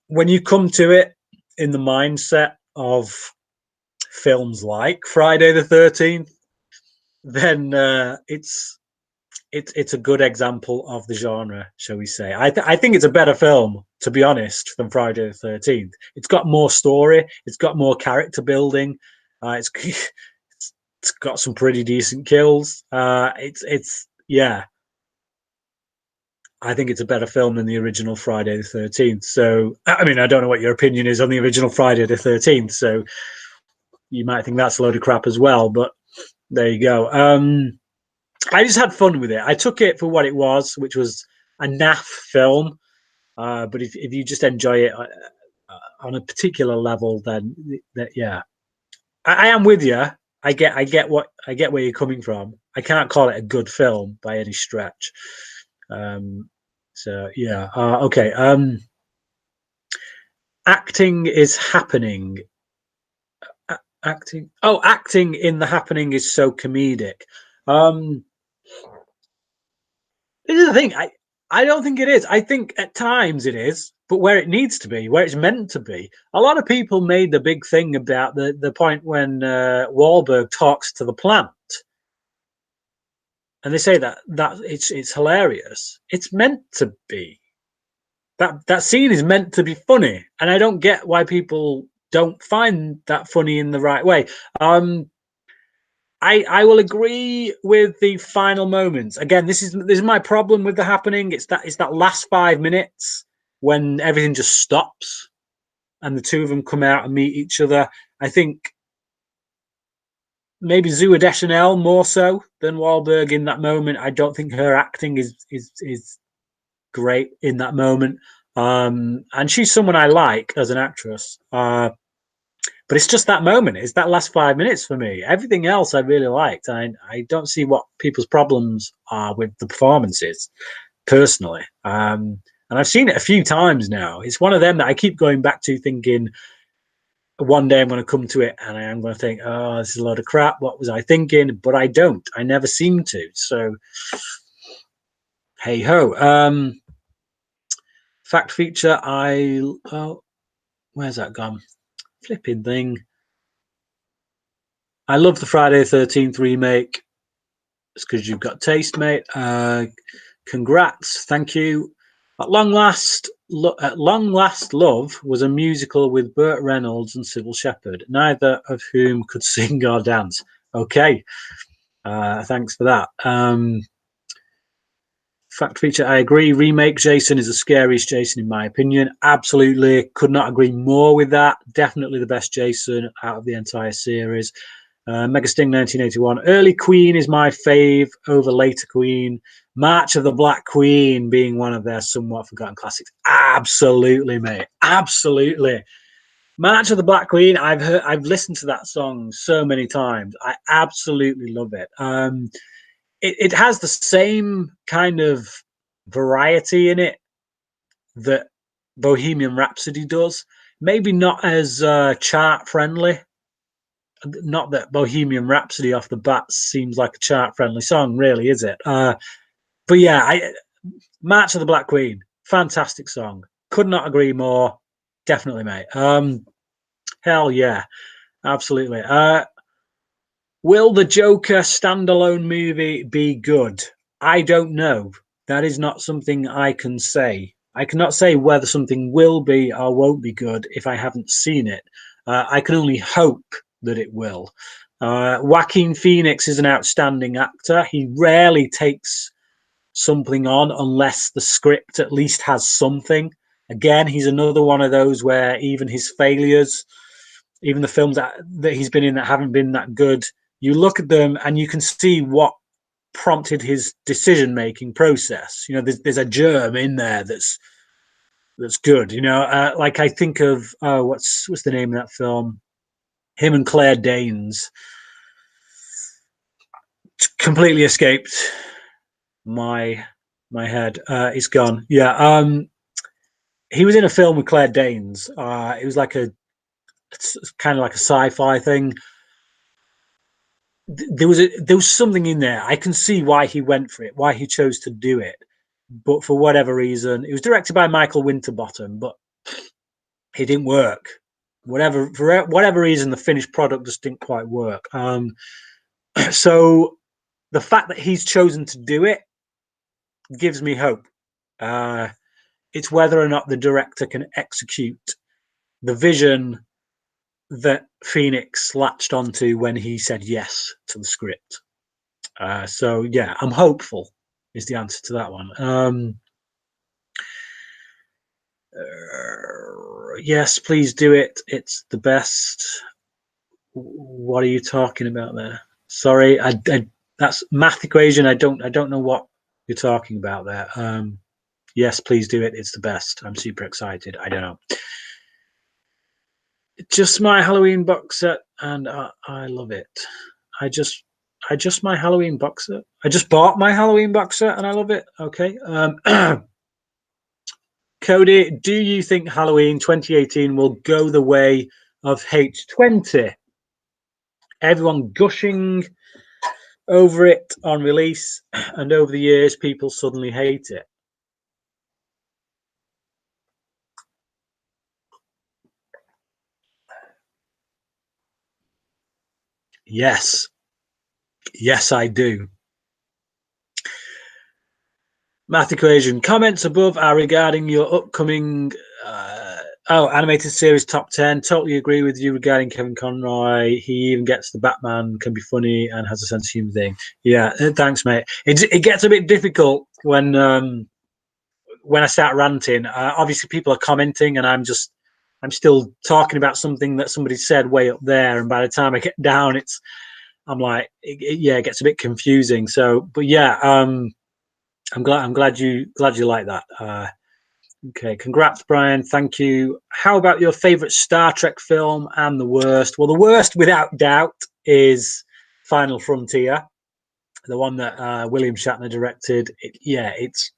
Speaker 1: when you come to it in the mindset of films like Friday the 13th, then it's a good example of the genre, shall we say. I think it's a better film, to be honest, than Friday the 13th. It's got more story. It's got more character building. It's got some pretty decent kills. Yeah. I think it's a better film than the original Friday the 13th. So, I mean, I don't know what your opinion is on the original Friday the 13th. So you might think that's a load of crap as well, but there you go. I just had fun with it. I took it for what it was, which was a naff film. But if you just enjoy it on a particular level, then yeah, I am with you. I get where you're coming from. I can't call it a good film by any stretch. So yeah, okay. Acting is happening. Acting in The Happening is so comedic. This is the thing. I don't think it is. I think at times it is, but where it needs to be, where it's meant to be. A lot of people made the big thing about the point when Wahlberg talks to the plant, and they say that it's hilarious. It's meant to be. That scene is meant to be funny, and I don't get why people don't find that funny in the right way. I will agree with the final moments. Again, this is my problem with The Happening. It's that last 5 minutes when everything just stops and the two of them come out and meet each other. I think maybe Zooey Deschanel more so than Wahlberg in that moment. I don't think her acting is great in that moment. And she's someone I like as an actress. But it's just that moment. It's that last 5 minutes for me. Everything else I really liked. I don't see what people's problems are with the performances, personally. And I've seen it a few times now. It's one of them that I keep going back to thinking, one day I'm going to come to it and I am going to think, oh, this is a load of crap. What was I thinking? But I don't. I never seem to. So, hey ho. Fact feature. Where's that gone? Flipping thing. I love the Friday the 13th remake. It's because you've got taste, mate. Congrats. Thank you. At long last, Love was a musical with Burt Reynolds and Sybil Shepherd, neither of whom could sing or dance. Okay. Thanks for that. Fact feature, I agree. Remake Jason is the scariest Jason, in my opinion. Absolutely. Could not agree more with that. Definitely the best Jason out of the entire series. Mega Sting 1981. Early Queen is my fave over later Queen. March of the Black Queen being one of their somewhat forgotten classics. Absolutely, mate. Absolutely. March of the Black Queen. I've listened to that song so many times. I absolutely love it. It has the same kind of variety in it that Bohemian Rhapsody does. Maybe not as chart friendly. Not that Bohemian Rhapsody off the bat seems like a chart friendly song, really, is it? But yeah, March of the Black Queen, fantastic song. Could not agree more. Definitely, mate. Hell yeah, absolutely. Will the Joker standalone movie be good? I don't know. That is not something I can say. I cannot say whether something will be or won't be good if I haven't seen it. I can only hope that it will. Joaquin Phoenix is an outstanding actor. He rarely takes something on unless the script at least has something. Again, he's another one of those where even his failures, even the films that he's been in that haven't been that good, you look at them and you can see what prompted his decision making process. You know, there's a germ in there that's good. You know, like I think of what's the name of that film? Him and Claire Danes. Completely escaped my head. It's gone. Yeah. He was in a film with Claire Danes. It was like it's kind of like a sci-fi thing. There was something in there. I can see why he went for it, why he chose to do it. But for whatever reason, it was directed by Michael Winterbottom, but it didn't work. For whatever reason, the finished product just didn't quite work. So the fact that he's chosen to do it gives me hope. It's whether or not the director can execute the vision that Phoenix latched onto when he said yes to the script. So yeah, I'm hopeful is the answer to that one. Yes, please do it. It's the best. What are you talking about there? Sorry, that's math equation. I don't know what you're talking about there. Yes, please do it. It's the best. I'm super excited. I don't know. Just my Halloween box set, and I love it. I just my Halloween box set. I just bought my Halloween box set, and I love it. Okay. Cody, do you think Halloween 2018 will go the way of H20? Everyone gushing over it on release, and over the years, people suddenly hate it. Yes. Yes, I do. Math equation. Comments above are regarding your upcoming animated series top 10. Totally agree with you regarding Kevin Conroy. He even gets the Batman, can be funny and has a sense of humor thing. Yeah, thanks, mate. It gets a bit difficult when I start ranting. Obviously, people are commenting, and I'm still talking about something that somebody said way up there, and by the time I get down, I'm like, it gets a bit confusing. So, but yeah, I'm glad you like that. Okay, congrats, Brian. Thank you. How about your favorite Star Trek film and the worst? Well, the worst, without doubt, is Final Frontier, the one that William Shatner directed. It's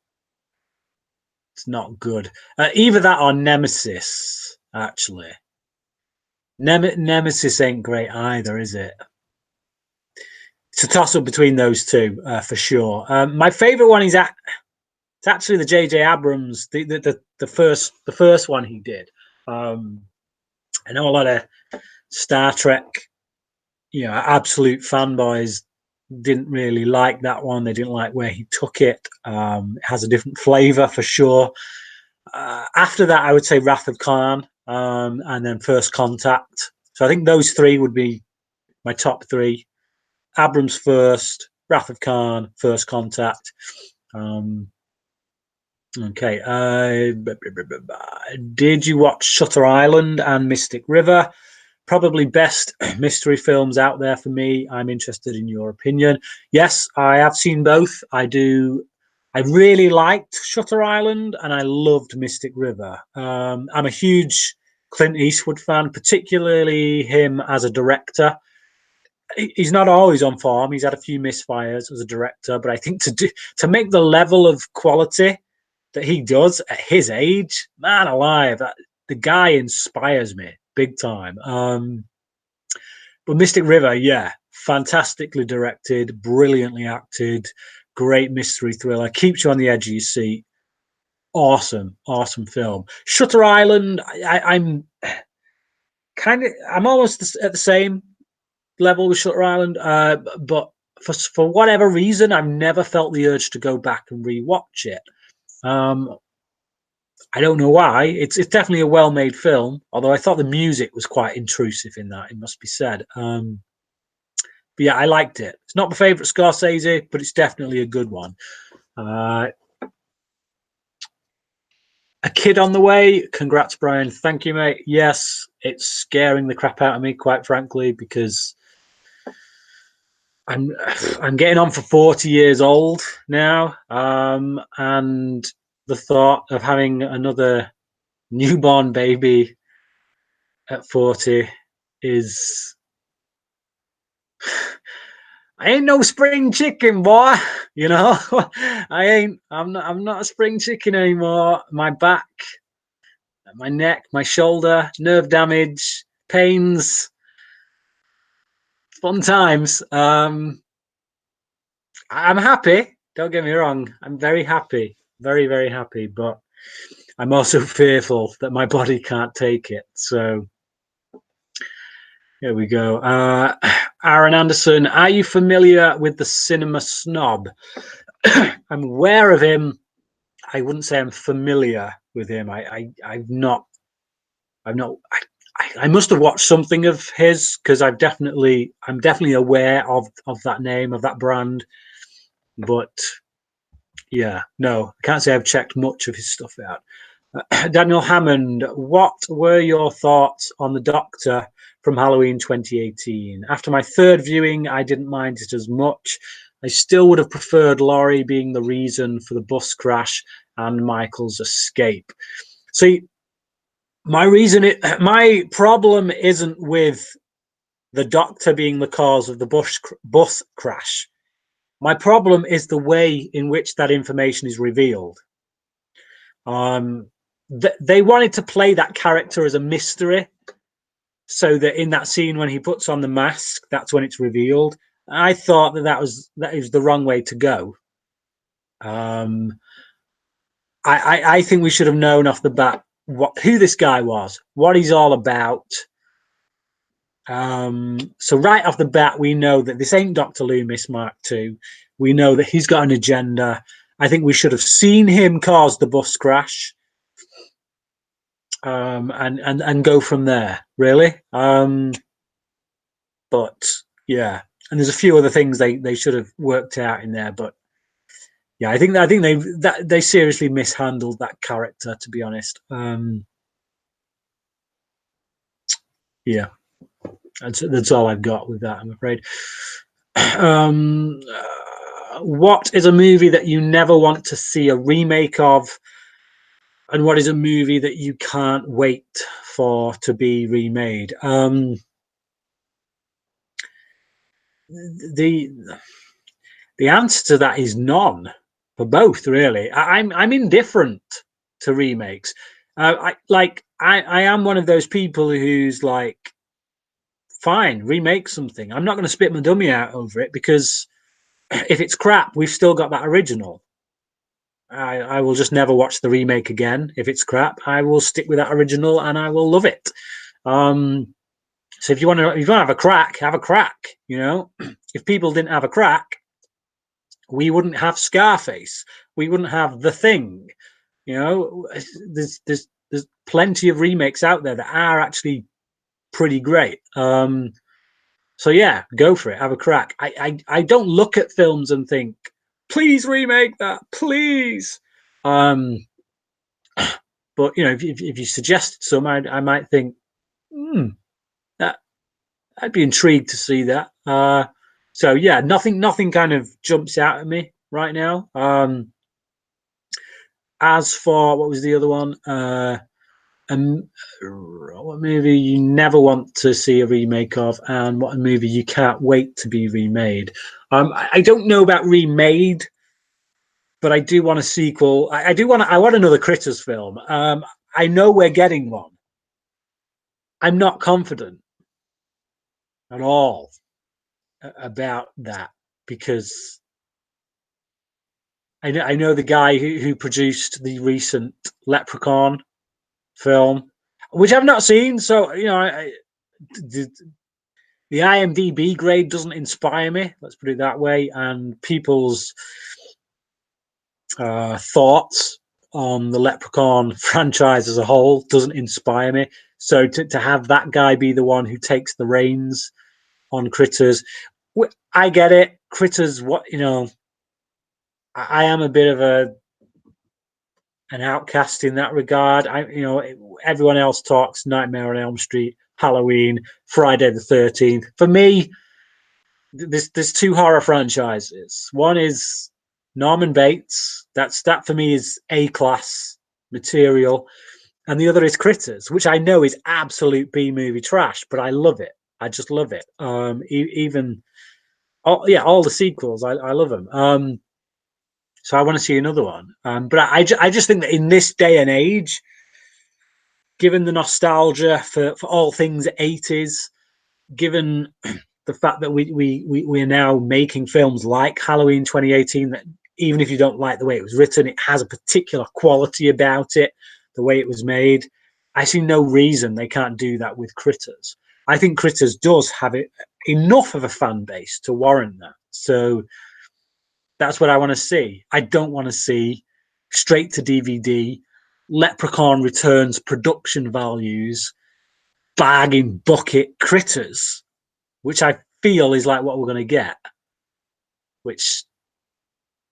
Speaker 1: not good. Either that or Nemesis. Actually, Nemesis ain't great either, is it? It's a toss up between those two for sure. My favorite one is it's actually the J.J. Abrams, the first one he did. I know a lot of Star Trek, absolute fanboys didn't really like that one. They didn't like where he took it. It has a different flavor for sure. After that, I would say Wrath of Khan, and then First Contact. So I think those three would be my top three. Abrams first, Wrath of Khan, First Contact. Okay. Did you watch Shutter Island and Mystic River? Probably best mystery films out there for me. I'm interested in your opinion. Yes, I have seen both. I do. I really liked Shutter Island and I loved Mystic River. I'm a huge Clint Eastwood fan, particularly him as a director. He's not always on form. He's had a few misfires as a director, but I think to make the level of quality that he does at his age, man alive, the guy inspires me big time. But Mystic River, yeah, fantastically directed, brilliantly acted, great mystery thriller, keeps you on the edge of your seat. Awesome film. Shutter Island, I'm kind of, I'm almost at the same level with Shutter Island, but for whatever reason, I've never felt the urge to go back and rewatch it. I don't know why. It's definitely a well-made film, although I thought the music was quite intrusive in that, it must be said. But yeah, I liked it. It's not my favorite Scorsese, but it's definitely a good one. A Kid on the Way. Congrats, Brian. Thank you, mate. Yes, it's scaring the crap out of me, quite frankly, because I'm getting on for 40 years old now, and the thought of having another newborn baby at 40 is I ain't no spring chicken, boy. You know, I'm not a spring chicken anymore. My back, my neck, my shoulder, nerve damage, pains, fun times. I'm happy. Don't get me wrong. I'm very happy, very, very happy. But I'm also fearful that my body can't take it. So here we go. Aaron Anderson, are you familiar with the cinema snob? I'm aware of him. I wouldn't say I'm familiar with him. I've not. I must have watched something of his because I'm definitely aware of that name, of that brand. But yeah, no, I can't say I've checked much of his stuff out. Daniel Hammond, what were your thoughts on the Doctor from Halloween 2018? After my third viewing, I didn't mind it as much. I still would have preferred Laurie being the reason for the bus crash and Michael's escape. See, my problem isn't with the Doctor being the cause of the bus crash. My problem is the way in which that information is revealed. They wanted to play that character as a mystery, so that in that scene when he puts on the mask, that's when it's revealed. I thought that was the wrong way to go. I think we should have known off the bat who this guy was, what he's all about. So right off the bat, we know that this ain't Dr. Loomis Mark II. We know that he's got an agenda. I think we should have seen him cause the bus crash, and go from there, really. But yeah, and there's a few other things they should have worked out in there, but yeah, I think they seriously mishandled that character, to be honest. Yeah, that's all I've got with that, I'm afraid. What is a movie that you never want to see a remake of, and what is a movie that you can't wait for to be remade? The answer to that is none, for both, really. I'm indifferent to remakes. I am one of those people who's like, fine, remake something. I'm not going to spit my dummy out over it, because if it's crap, we've still got that original. I will just never watch the remake again. If it's crap, I will stick with that original and I will love it. So if you want to have a crack, have a crack. You know, if people didn't have a crack, we wouldn't have Scarface. We wouldn't have The Thing. You know, there's plenty of remakes out there that are actually pretty great. So yeah, go for it. Have a crack. I don't look at films and think, please remake that, please. But you know, if you suggest some, I might think, that I'd be intrigued to see that. So yeah, nothing kind of jumps out at me right now. As for what was the other one? What movie you never want to see a remake of, and what a movie you can't wait to be remade. I don't know about remade, but I do want a sequel. I want another Critters film. I know we're getting one. I'm not confident at all about that, because I know the guy who produced the recent Leprechaun film, which I've not seen. So you know, the, the IMDb grade doesn't inspire me. Let's put it that way. And people's thoughts on the Leprechaun franchise as a whole doesn't inspire me. So to have that guy be the one who takes the reins on Critters, I get it. Critters, I am a bit of an outcast in that regard. Everyone else talks Nightmare on Elm Street, Halloween, Friday the 13th. For me, there's two horror franchises. One is Norman Bates. That for me is A-class material. And the other is Critters, which I know is absolute B-movie trash, but I love it. I just love it. Even all the sequels, I love them. So I want to see another one. But I just think that in this day and age, given the nostalgia for all things 80s, given the fact that we're now making films like Halloween 2018, that even if you don't like the way it was written, it has a particular quality about it, the way it was made. I see no reason they can't do that with Critters. I think Critters does have enough of a fan base to warrant that. So that's what I want to see. I don't want to see straight to DVD, Leprechaun Returns production values, bag in bucket Critters, which I feel is like what we're going to get, which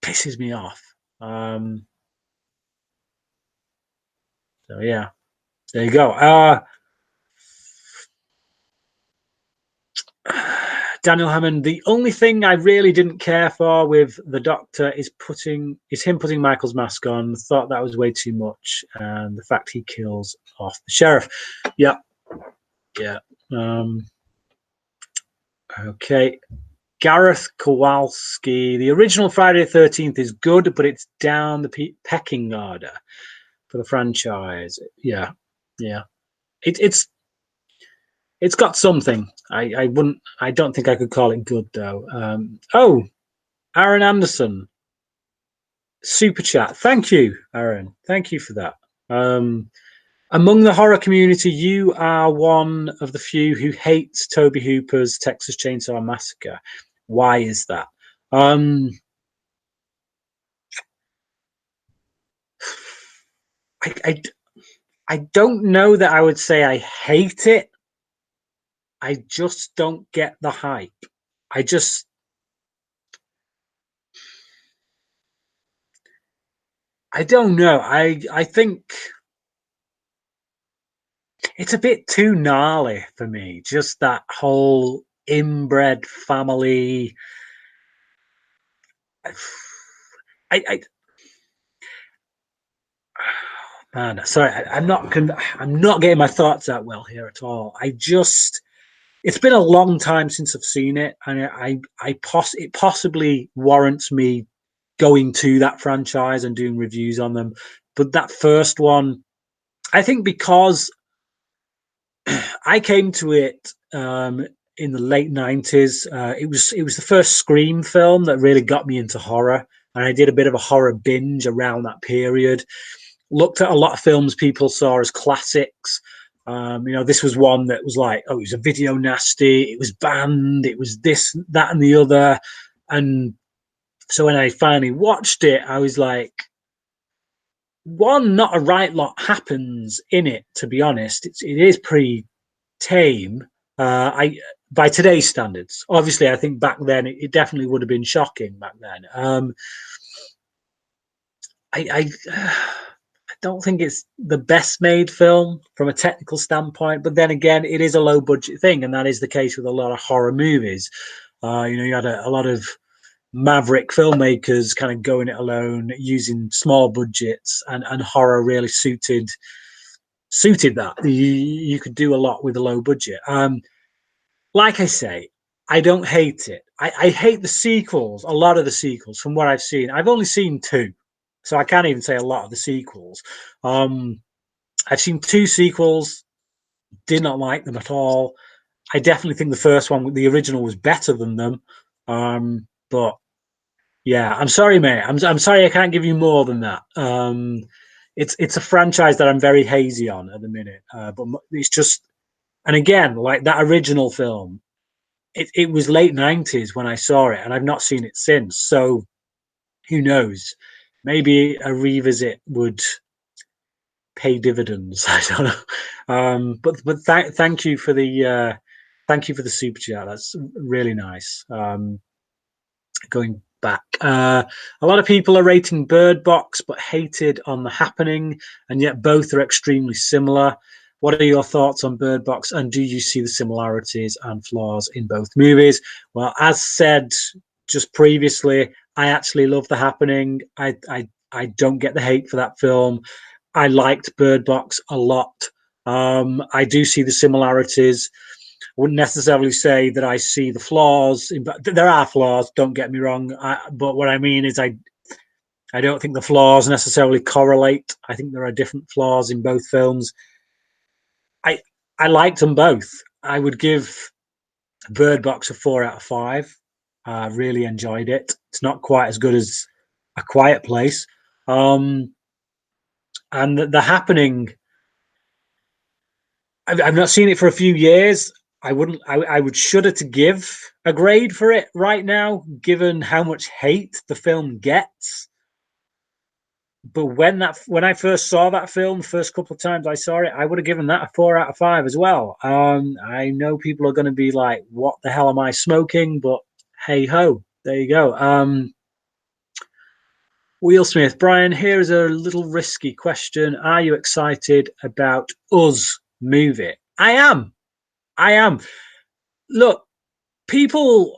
Speaker 1: pisses me off. So yeah, there you go. Daniel Hammond, the only thing I really didn't care for with the Doctor is him putting Michael's mask on. Thought that was way too much, and the fact he kills off the sheriff. Yeah. Okay. Gareth Kowalski, the original Friday the 13th is good, but it's down the pecking order for the franchise. Yeah. It's got something. I don't think I could call it good though. Aaron Anderson, super chat. Thank you, Aaron. Thank you for that. Among the horror community, you are one of the few who hates Toby Hooper's Texas Chainsaw Massacre. Why is that? I don't know that I would say I hate it. I just don't get the hype. I don't know. I think it's a bit too gnarly for me. Just that whole inbred family. I man, sorry, I'm not getting my thoughts out well here at all. It's been a long time since I've seen it, and it possibly warrants me going to that franchise and doing reviews on them. But that first one, I think because I came to it in the late 90s. It was the first Scream film that really got me into horror, and I did a bit of a horror binge around that period. Looked at a lot of films people saw as classics. This was one that was like, it was a video nasty, it was banned, it was this, that, and the other. And so when I finally watched it, I was like, one, not a right lot happens in it, to be honest. It is pretty tame. By today's standards, obviously, I think back then it definitely would have been shocking back then. I don't think it's the best made film from a technical standpoint, but then again, it is a low budget thing, and that is the case with a lot of horror movies. You had a lot of maverick filmmakers kind of going it alone, using small budgets, and horror really suited that. You could do a lot with a low budget. Like I say, I don't hate it. I hate the sequels, a lot of the sequels from what I've seen. I've only seen two, so I can't even say a lot of the sequels. I've seen two sequels, did not like them at all. I definitely think the first one, the original, was better than them. But yeah, I'm sorry, mate. I'm sorry I can't give you more than that. It's a franchise that I'm very hazy on at the minute. But it's just And again, like that original film, it was late 90s when I saw it, and I've not seen it since. So who knows? Maybe a revisit would pay dividends. I don't know. But thank you for the super chat. That's really nice. Going back, a lot of people are rating Bird Box, but hated on The Happening, and yet both are extremely similar. What are your thoughts on Bird Box, and do you see the similarities and flaws in both movies? Well, as said just previously, I actually love The Happening. I don't get the hate for that film. I liked Bird Box a lot. I do see the similarities. I wouldn't necessarily say that I see the flaws. There are flaws, don't get me wrong. But what I mean is I don't think the flaws necessarily correlate. I think there are different flaws in both films. I liked them both. I would give Bird Box a 4 out of 5. Really enjoyed it. It's not quite as good as A Quiet Place. And the Happening, I've not seen it for a few years. I would shudder to give a grade for it right now, given how much hate the film gets. But when I first saw that film, first couple of times I saw it, I would have given that a 4 out of 5 as well. I know people are going to be like, "What the hell am I smoking?" But hey ho, there you go. Wheel Smith, Brian, here is a little risky question. Are you excited about Us movie? I am. Look, people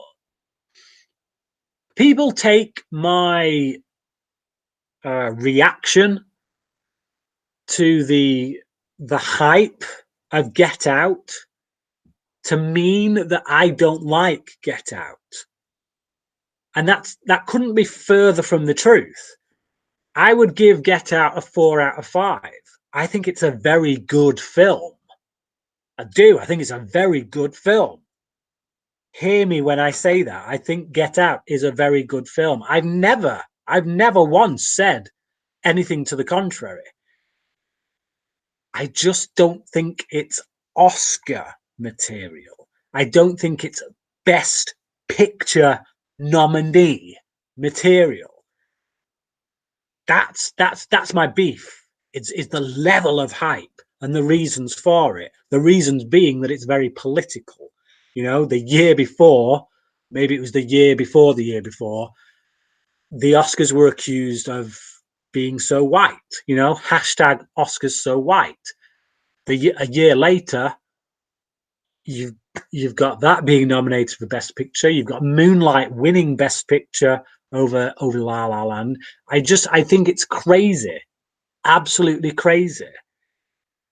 Speaker 1: take my reaction to the hype of Get Out to mean that I don't like Get Out, and that couldn't be further from the truth. I would give Get Out a 4 out of 5. I think it's a very good film. I do. I think it's a very good film. Hear me when I say that. I think Get Out is a very good film. I've never once said anything to the contrary. I just don't think it's Oscar material. I don't think it's Best Picture nominee material. That's my beef. It's the level of hype and the reasons for it. The reasons being that it's very political. You know, the year before, maybe it was the year before, the Oscars were accused of being so white. You know, hashtag Oscars so white. A year later, you've got that being nominated for Best Picture. You've got Moonlight winning Best Picture over La La Land. I think it's crazy, absolutely crazy.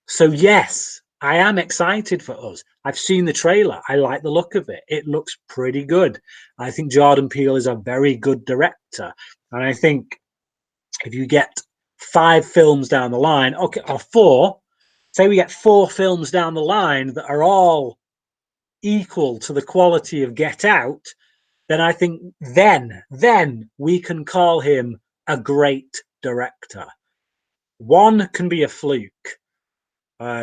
Speaker 1: So yes, I am excited for Us. I've seen the trailer. I like the look of it. It looks pretty good. I think Jordan Peele is a very good director, and I think if you get 5 films down the line, okay, or 4, say we get 4 films down the line that are all equal to the quality of Get Out, then I think then we can call him a great director. 1 can be a fluke.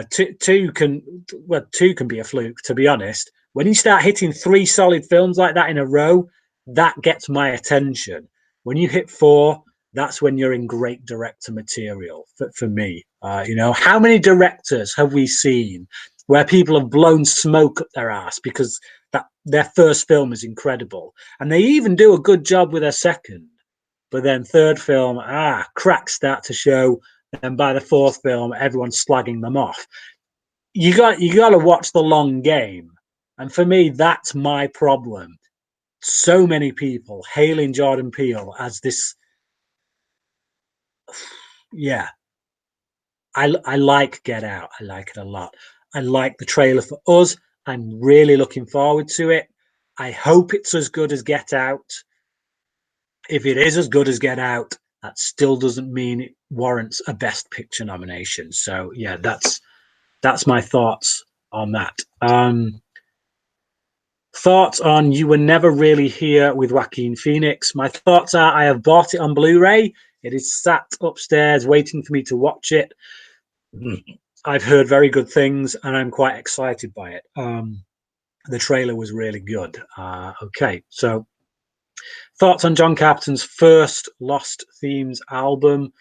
Speaker 1: Two can be a fluke, to be honest. When you start hitting 3 solid films like that in a row, that gets my attention. When you hit 4, that's when you're in great director material for me. You know, how many directors have we seen where people have blown smoke up their ass because that their first film is incredible, and they even do a good job with their second, but then third film, cracks start to show, and by the 4th film, everyone's slagging them off. You got to watch the long game, and for me, that's my problem. So many people hailing Jordan Peele as this. Yeah, I like Get Out. I like it a lot. I like the trailer for Us. I'm really looking forward to it. I hope it's as good as Get Out. If it is as good as Get Out, that still doesn't mean it warrants a Best Picture nomination. So yeah, that's my thoughts on that. Thoughts on You Were Never Really Here with Joaquin Phoenix. My thoughts are I have bought it on Blu-ray. It is sat upstairs waiting for me to watch it. I've heard very good things, and I'm quite excited by it. The trailer was really good. Okay, so thoughts on John Carpenter's first Lost Themes album.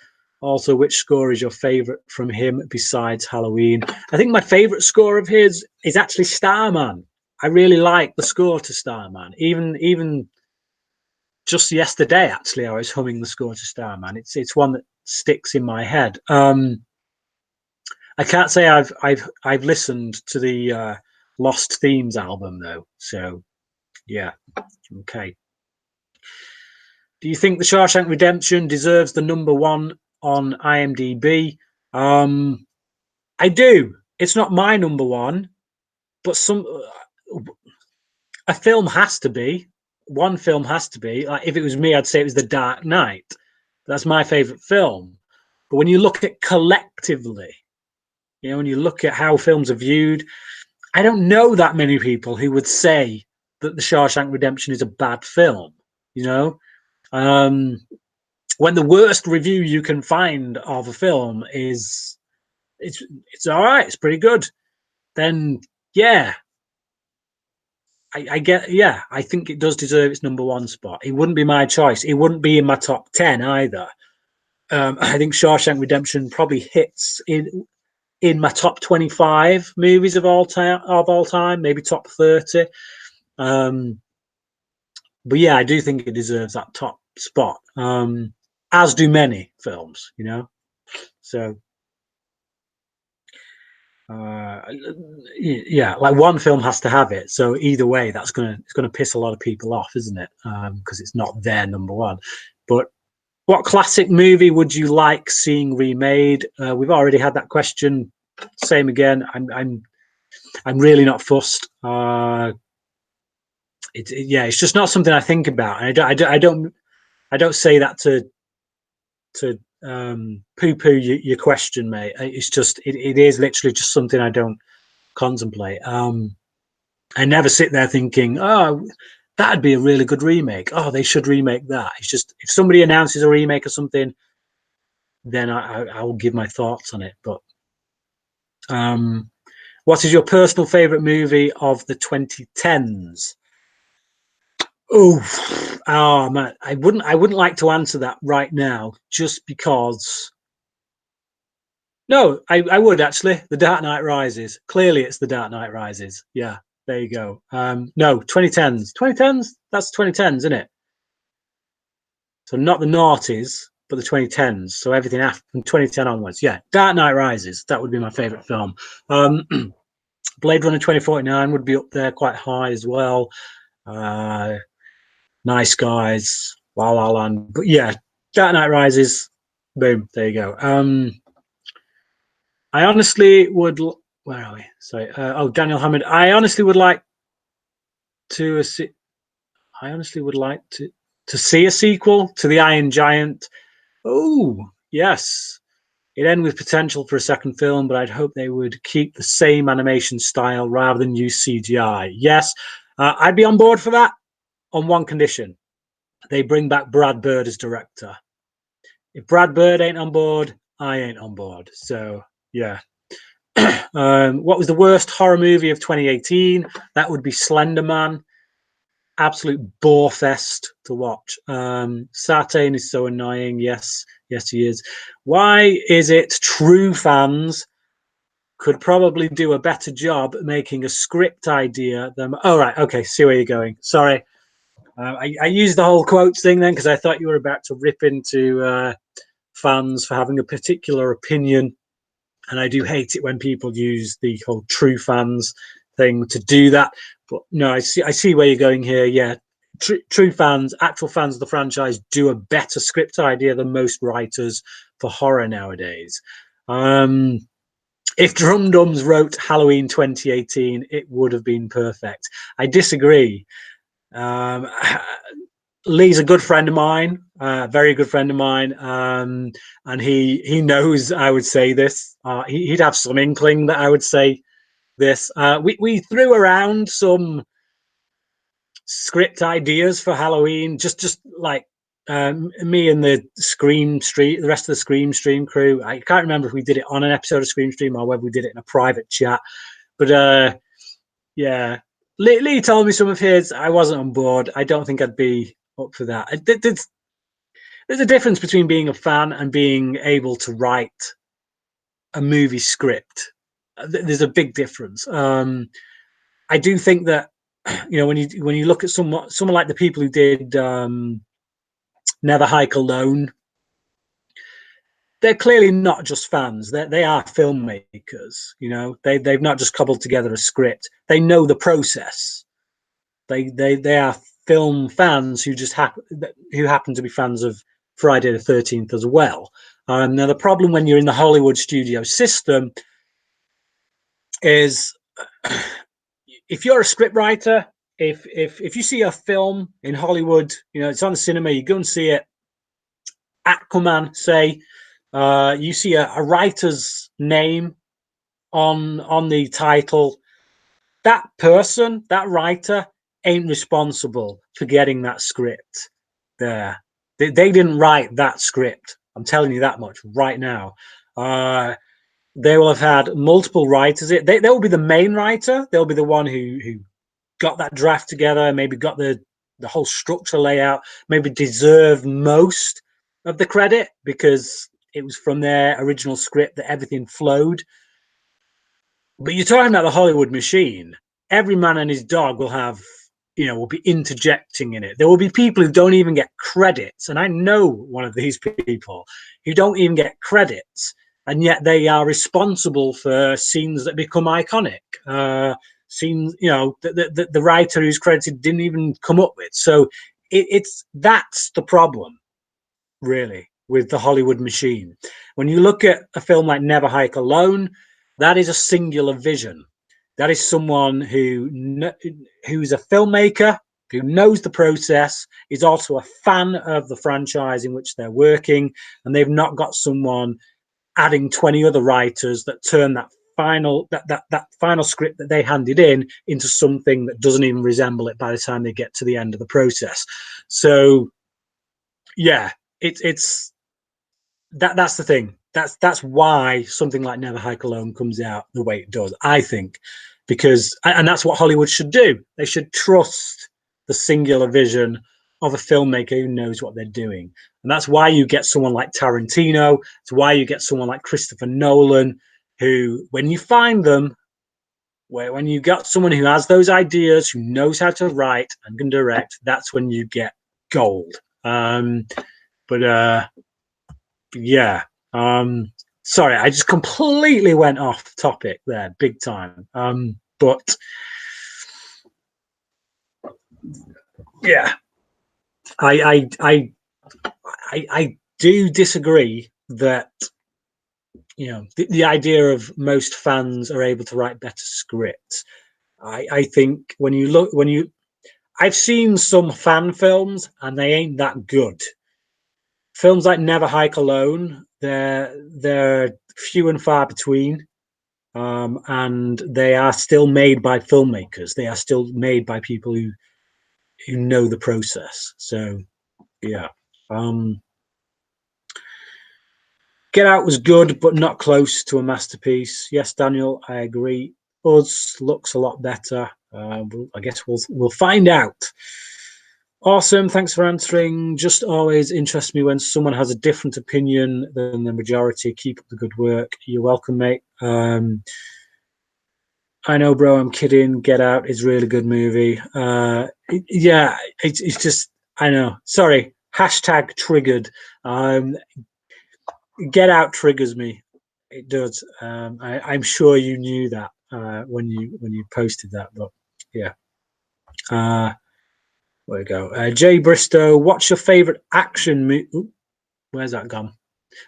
Speaker 1: Also, which score is your favorite from him besides Halloween? I think my favorite score of his is actually Starman. I really like the score to Starman. Even just yesterday, actually, I was humming the score to Starman. It's one that sticks in my head. I can't say I've listened to the Lost Themes album though. So yeah, okay. Do you think The Shawshank Redemption deserves the #1 on IMDb? I do. It's not my #1, but a film has to be. One film has to be. Like if it was me, I'd say it was The Dark Knight. That's my favorite film. But when you look at collectively, when you look at how films are viewed, I don't know that many people who would say that The Shawshank Redemption is a bad film. Um, when the worst review you can find of a film is it's all right, it's pretty good, then yeah, I think it does deserve its #1 spot. It wouldn't be my choice. It wouldn't be in my top 10 either. I think Shawshank Redemption probably hits in my top 25 movies of all time, maybe top 30. But yeah, I do think it deserves that top spot. As do many films, So yeah, like one film has to have it. So either way, it's gonna piss a lot of people off, isn't it? Because it's not their #1. But what classic movie would you like seeing remade? We've already had that question. Same again. I'm really not fussed. It's just not something I think about. And I don't say that to poo-poo your question, mate. It's just it is literally just something I don't contemplate. I never sit there thinking, oh, that'd be a really good remake. Oh, they should remake that. It's just if somebody announces a remake or something, then I will give my thoughts on it. But what is your personal favorite movie of the 2010s? Oh man, I wouldn't like to answer that right now, just because. No, I would actually. The Dark Knight Rises. Clearly, it's The Dark Knight Rises. Yeah, there you go. No, 2010s. 2010s. That's 2010s, isn't it? So not the noughties, but the 2010s. So everything after from 2010 onwards. Yeah, Dark Knight Rises. That would be my favorite film. Blade Runner 2049 would be up there quite high as well. Nice Guys, La La Land. But yeah, Dark Knight Rises. Boom. There you go. I honestly would. Where are we? Sorry. Daniel Hammond. I honestly would like to. I honestly would like to see a sequel to The Iron Giant. Oh yes, it ended with potential for a second film, but I'd hope they would keep the same animation style rather than use CGI. Yes, I'd be on board for that on one condition: they bring back Brad Bird as director. If Brad Bird ain't on board, I ain't on board. So yeah. What was the worst horror movie of 2018? That would be Slender Man. Absolute bore fest to watch. Sartain is so annoying. Yes, he is. Why is it true fans could probably do a better job making a script idea than? Oh right, okay. See where you're going. Sorry, I used the whole quotes thing then because I thought you were about to rip into fans for having a particular opinion. And I do hate it when people use the whole true fans thing to do that. But no, I see where you're going here. Yeah, true fans, actual fans of the franchise, do a better script idea than most writers for horror nowadays. If Drum Dums wrote Halloween 2018, it would have been perfect. I disagree. Lee's a good friend of mine, very good friend of mine, and he knows I would say this. He'd have some inkling that I would say this. We threw around some script ideas for Halloween, just like me and the the rest of the Scream Stream crew. I can't remember if we did it on an episode of Scream Stream or whether we did it in a private chat. But yeah, Lee told me some of his. I wasn't on board. I don't think I'd be up for that. There's a difference between being a fan and being able to write a movie script. There's a big difference. I do think that when you look at someone like the people who did Never Hike Alone, they're clearly not just fans. They are filmmakers. They've not just cobbled together a script. They know the process. They are film fans who happen to be fans of Friday the 13th as well. Now the problem when you're in the Hollywood studio system is if you're a script writer, if you see a film in Hollywood, it's on the cinema, you go and see it. Aquaman, say, you see a writer's name on the title. That person, that writer, ain't responsible for getting that script there. They didn't write that script. I'm telling you that much right now. They will have had multiple writers. They will be the main writer. They'll be the one who got that draft together, maybe got the whole structure layout, maybe deserve most of the credit because it was from their original script that everything flowed. But you're talking about the Hollywood machine. Every man and his dog will be interjecting in it. There will be people who don't even get credits. And I know one of these people who don't even get credits. And yet they are responsible for scenes that become iconic. Scenes, the writer who's credited didn't even come up with. So that's the problem, really, with the Hollywood machine. When you look at a film like Never Hike Alone, that is a singular vision. That is someone who's a filmmaker, who knows the process, is also a fan of the franchise in which they're working, and they've not got someone adding 20 other writers that turn that final script that they handed in into something that doesn't even resemble it by the time they get to the end of the process. So yeah, it's that's the thing. That's why something like Never Hike Alone comes out the way it does, I think, and that's what Hollywood should do. They should trust the singular vision of a filmmaker who knows what they're doing. And that's why you get someone like Tarantino. It's why you get someone like Christopher Nolan, who, when you find them, when you got someone who has those ideas, who knows how to write and can direct, that's when you get gold. Yeah. Sorry, I just completely went off topic there, big time. But yeah, I do disagree that the idea of most fans are able to write better scripts. I think I've seen some fan films and they ain't that good. Films like Never Hike Alone, they're few and far between, and they are still made by filmmakers. They are still made by people who know the process. So yeah. Get Out was good, but not close to a masterpiece. Yes, Daniel, I agree. Us looks a lot better. I guess we'll find out. Awesome. Thanks for answering. Just always interests me when someone has a different opinion than the majority. Keep up the good work. You're welcome, mate. I know, bro. I'm kidding. Get Out is a really good movie. Yeah, it's just, I know. Sorry. Hashtag triggered. Get Out triggers me. It does. I'm sure you knew that when you posted that, but yeah. There we go. Jay Bristow, what's your favorite action movie? Where's that gone?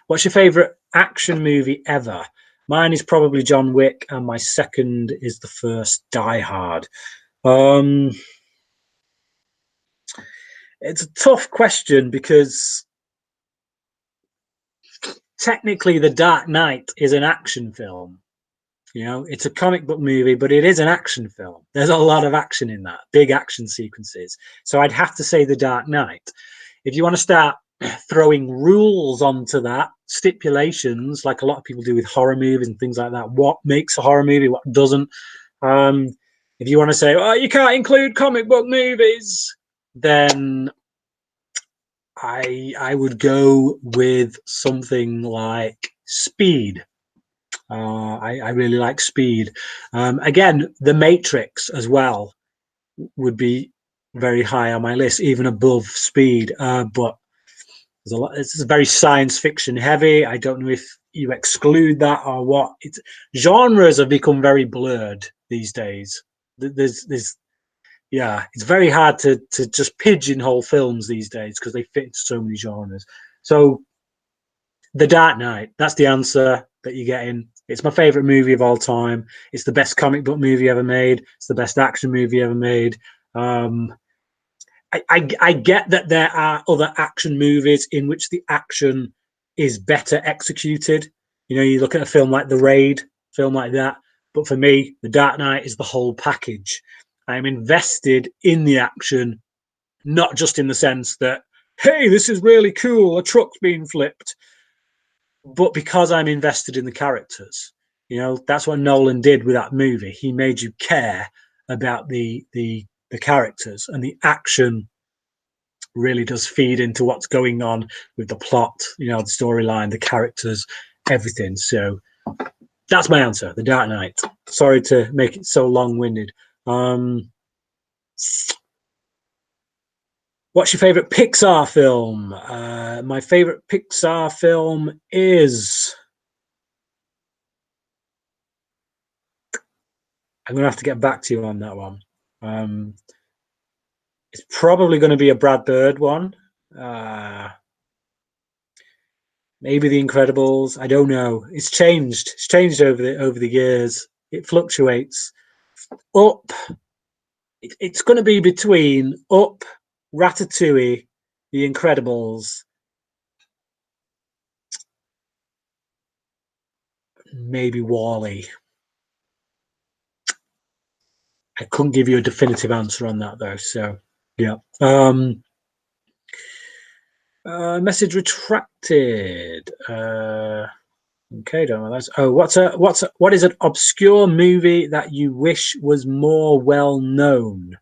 Speaker 1: What's your favorite action movie ever? Mine is probably John Wick, and my second is the first Die Hard. It's a tough question because technically The Dark Knight is an action film. It's a comic book movie, but it is an action film. There's a lot of action in that, big action sequences. So I'd have to say The Dark Knight. if you want to start throwing rules onto that, stipulations, like a lot of people do with horror movies and things like that, what makes a horror movie, what doesn't. Um, if you want to say, oh, you can't include comic book movies, then I would go with something like Speed. I really like Speed. Again, The Matrix as well would be very high on my list, even above Speed. But there's a lot. It's very science fiction heavy. I don't know if you exclude that or what. It's genres have become very blurred these days. There's yeah, it's very hard to just pigeonhole films these days because they fit into so many genres. So The Dark Knight, that's the answer that you're getting. It's my favorite movie of all time. It's the best comic book movie ever made. It's the best action movie ever made. Um, I get that there are other action movies in which the action is better executed. You know, you look at a film like The Raid, film like that. But for me, The Dark Knight is the whole package. I'm invested in the action, not just in the sense that, hey, this is really cool, a truck's being flipped, but because I'm invested in the characters. You know, that's what Nolan did with that movie. He made you care about the characters, and the action really does feed into what's going on with the plot, you know, the storyline, the characters, everything. So that's my answer, The Dark Knight. Sorry to make it so long-winded. What's your favorite Pixar film? My favorite Pixar film is... I'm going to have to get back to you on that one. It's probably going to be a Brad Bird one. Maybe The Incredibles. I don't know. It's changed. It's changed over the years. It fluctuates. Up. It's going to be between Up, Ratatouille, The Incredibles, maybe Wall-E. I couldn't give you a definitive answer on that though. So yeah. Message retracted. Okay, don't know that. Oh, what is an obscure movie that you wish was more well known?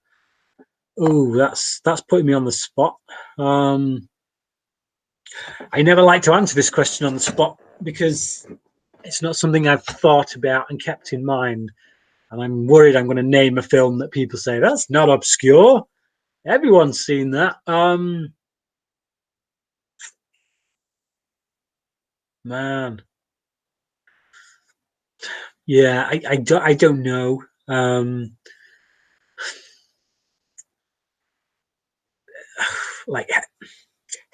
Speaker 1: Oh, that's putting me on the spot. I never like to answer this question on the spot because it's not something I've thought about and kept in mind. And I'm worried I'm going to name a film that people say that's not obscure. Everyone's seen that. Man, yeah, I don't know. Like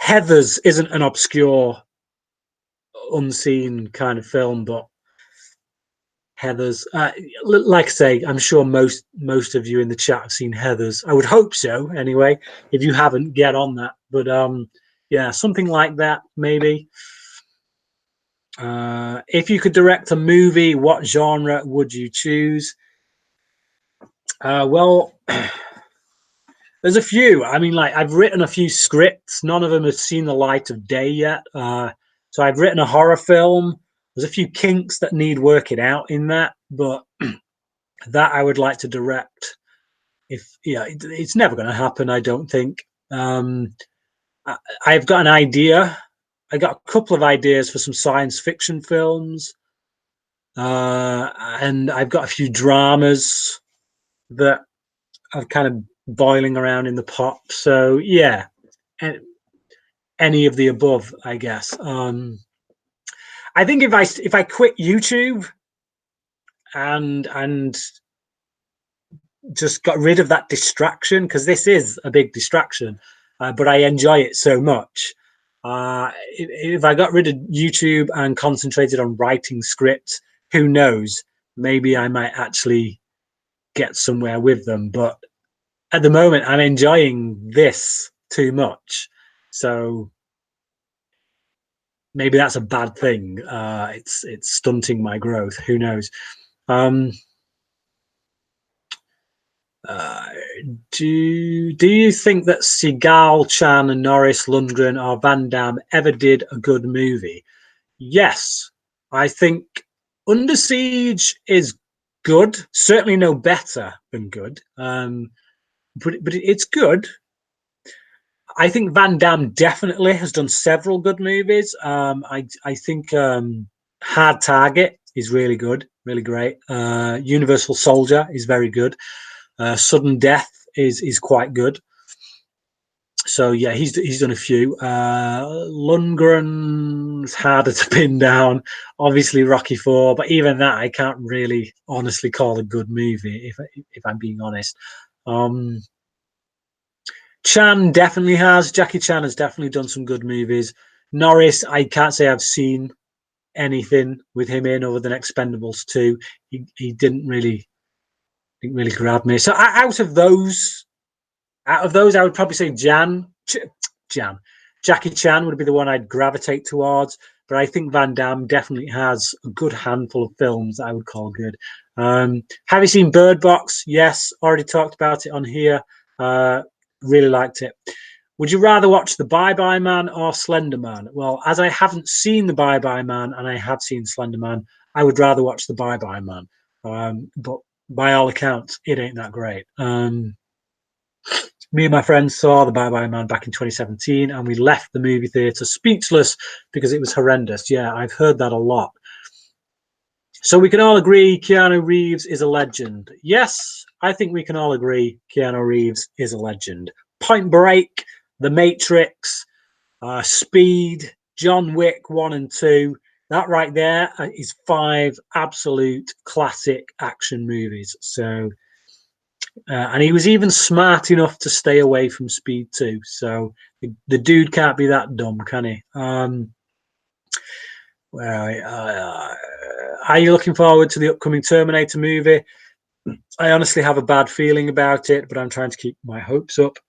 Speaker 1: Heathers isn't an obscure, unseen kind of film, but Heathers, like I say, I'm sure most of you in the chat have seen Heathers. I would hope so. Anyway, if you haven't, get on that. But yeah, something like that maybe. If you could direct a movie, what genre would you choose? Well, there's a few. I mean, like I've written a few scripts. None of them have seen the light of day yet. So I've written a horror film. There's a few kinks that need working out in that, but that I would like to direct. If yeah, it's never going to happen. I don't think. I've got an idea. I got a couple of ideas for some science fiction films, and I've got a few dramas that are kind of boiling around in the pot. So yeah, any of the above, I guess. I think if I quit YouTube and just got rid of that distraction, because this is a big distraction, but I enjoy it so much. If I got rid of YouTube and concentrated on writing scripts, who knows? Maybe I might actually get somewhere with them. But at the moment, I'm enjoying this too much. So maybe that's a bad thing. It's stunting my growth. Who knows? Uh, Do you think that Seagal, Chan, and Norris, Lundgren, or Van Damme ever did a good movie? Yes, I think Under Siege is good. Certainly no better than good, but it's good. I think Van Damme definitely has done several good movies. I think Hard Target is really good, really great. Universal Soldier is very good. Sudden Death is quite good. So yeah, he's done a few. Lundgren's harder to pin down. Obviously Rocky IV, but even that I can't really honestly call a good movie if I'm being honest. Chan definitely has. Jackie Chan has definitely done some good movies. Norris, I can't say I've seen anything with him in other than Expendables 2. He didn't really grab me. So out of those, I would probably say Jackie Chan would be the one I'd gravitate towards. But I think Van Damme definitely has a good handful of films that I would call good. Have you seen Bird Box? Yes, already talked about it on here. Really liked it. Would you rather watch The Bye Bye Man or Slender Man? Well, as I haven't seen The Bye Bye Man and I have seen Slender Man, I would rather watch The Bye Bye Man. But by all accounts, it ain't that great. Me and my friends saw The Bye Bye Man back in 2017 and we left the movie theatre speechless because it was horrendous. Yeah, I've heard that a lot. So we can all agree Keanu Reeves is a legend. Yes, I think we can all agree Keanu Reeves is a legend. Point Break, The Matrix, Speed, John Wick 1 and 2. That right there is 5 absolute classic action movies. So, and he was even smart enough to stay away from Speed 2. So the dude can't be that dumb, can he? Are you looking forward to the upcoming Terminator movie? I honestly have a bad feeling about it, but I'm trying to keep my hopes up.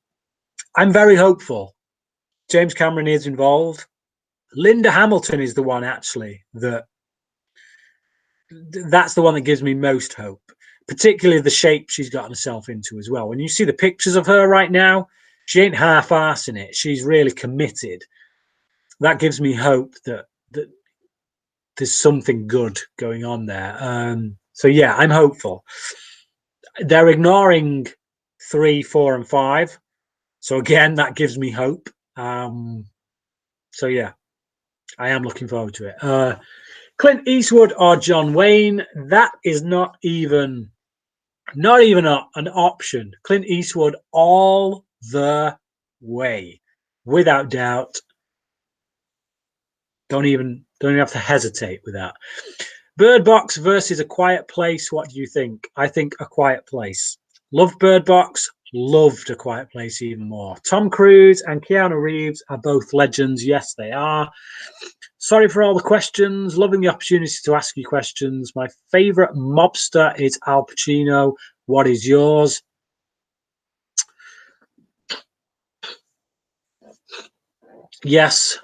Speaker 1: I'm very hopeful. James Cameron is involved. Linda Hamilton is the one actually that's the one that gives me most hope, particularly the shape she's gotten herself into as well. When you see the pictures of her right now, she ain't half-arsing it. She's really committed. That gives me hope that there's something good going on there. So yeah, I'm hopeful. They're ignoring 3, 4, and 5. So again, that gives me hope. So yeah, I am looking forward to it. Clint Eastwood or John Wayne? That is not even an option. Clint Eastwood all the way, without doubt. Don't even have to hesitate with that. Bird Box versus A Quiet Place. What do you think? I think A Quiet Place. Loved Bird Box. Loved A Quiet Place even more. Tom Cruise and Keanu Reeves are both legends. Yes, they are. Sorry for all the questions. Loving the opportunity to ask you questions. My favorite mobster is Al Pacino. What is yours? Yes.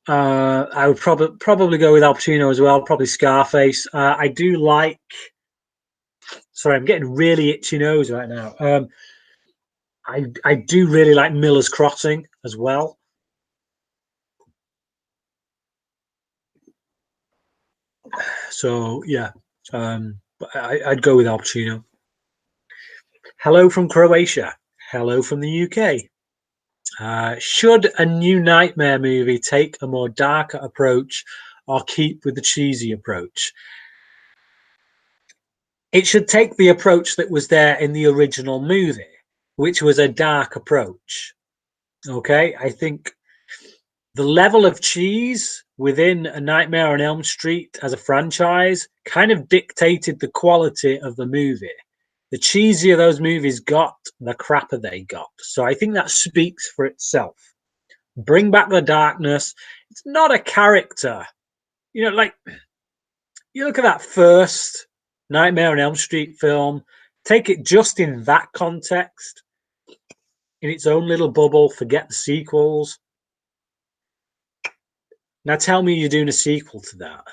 Speaker 1: I would probably go with Al Pacino as well. Probably Scarface. I do like. Sorry, I'm getting really itchy nose right now. I do really like Miller's Crossing as well. So yeah, I'd go with Al Pacino. Hello from Croatia. Hello from the UK. Should a new Nightmare movie take a more darker approach or keep with the cheesy approach? It should take the approach that was there in the original movie, which was a dark approach. Okay, I think the level of cheese within A Nightmare on Elm Street as a franchise kind of dictated the quality of the movie. The cheesier those movies got, the crapper they got. So I think that speaks for itself. Bring back the darkness. It's not a character. Like you look at that first Nightmare on Elm Street film, take it just in that context, in its own little bubble, forget the sequels. Now tell me you're doing a sequel to that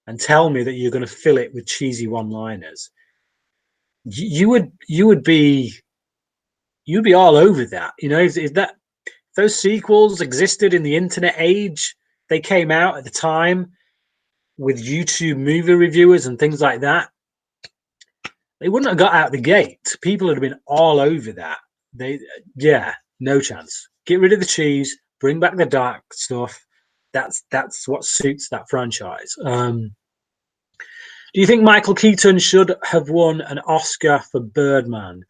Speaker 1: and tell me that you're going to fill it with cheesy one-liners. You would be you'd be all over that. You know, if that those sequels existed in the internet age, they came out at the time with YouTube movie reviewers and things like that, they wouldn't have got out the gate. People would have been all over that. Yeah, no chance. Get rid of the cheese, bring back the dark stuff. That's what suits that franchise. Do you think Michael Keaton should have won an Oscar for Birdman?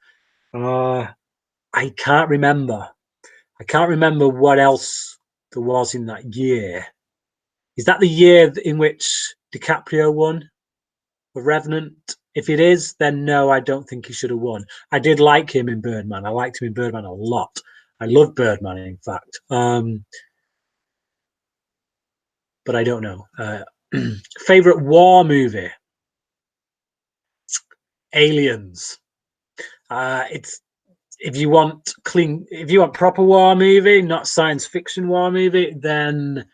Speaker 1: I can't remember. I can't remember what else there was in that year. Is that the year in which DiCaprio won for Revenant? If it is, then no, I don't think he should have won. I did like him in Birdman. I liked him in Birdman a lot. I love Birdman, in fact. But I don't know. Favorite war movie? Aliens. It's if you want proper war movie, not science fiction war movie, then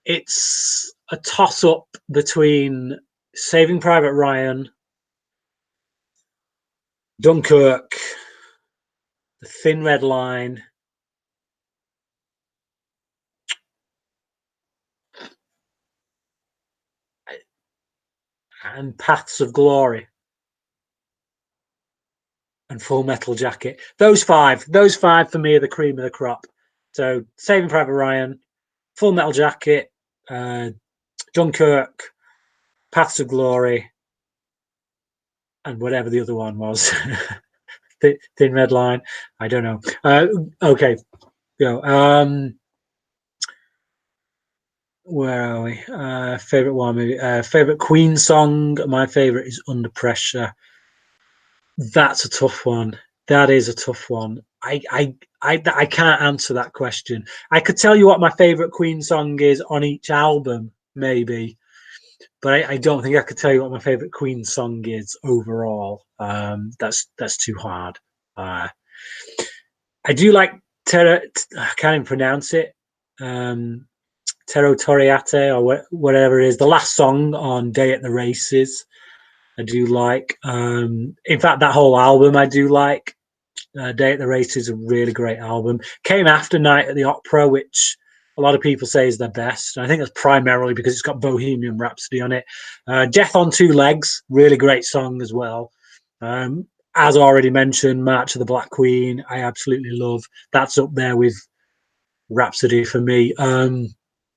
Speaker 1: it's a toss up between Saving Private Ryan, Dunkirk, The Thin Red Line, and Paths of Glory, and Full Metal Jacket. Those five for me are the cream of the crop. So Saving Private Ryan, Full Metal Jacket, Dunkirk, Paths of Glory, and whatever the other one was. Thin Red Line. I don't know. Okay, go. Where are we? Favorite war movie. Favorite Queen song. My favorite is Under Pressure. That's a tough one. That is a tough one. I can't answer that question. I could tell you what my favorite Queen song is on each album, maybe, but I don't think I could tell you what my favorite Queen song is overall. That's too hard. I do like Terra. I can't even pronounce it. Territoriate or whatever it is. The last song on Day at the Races, I do like. In fact, that whole album I do like. Day at the Races is a really great album. Came after Night at the Opera, which a lot of people say is their best. I think that's primarily because it's got Bohemian Rhapsody on it. Death on Two Legs, really great song as well. As already mentioned, March of the Black Queen, I absolutely love. That's up there with Rhapsody for me.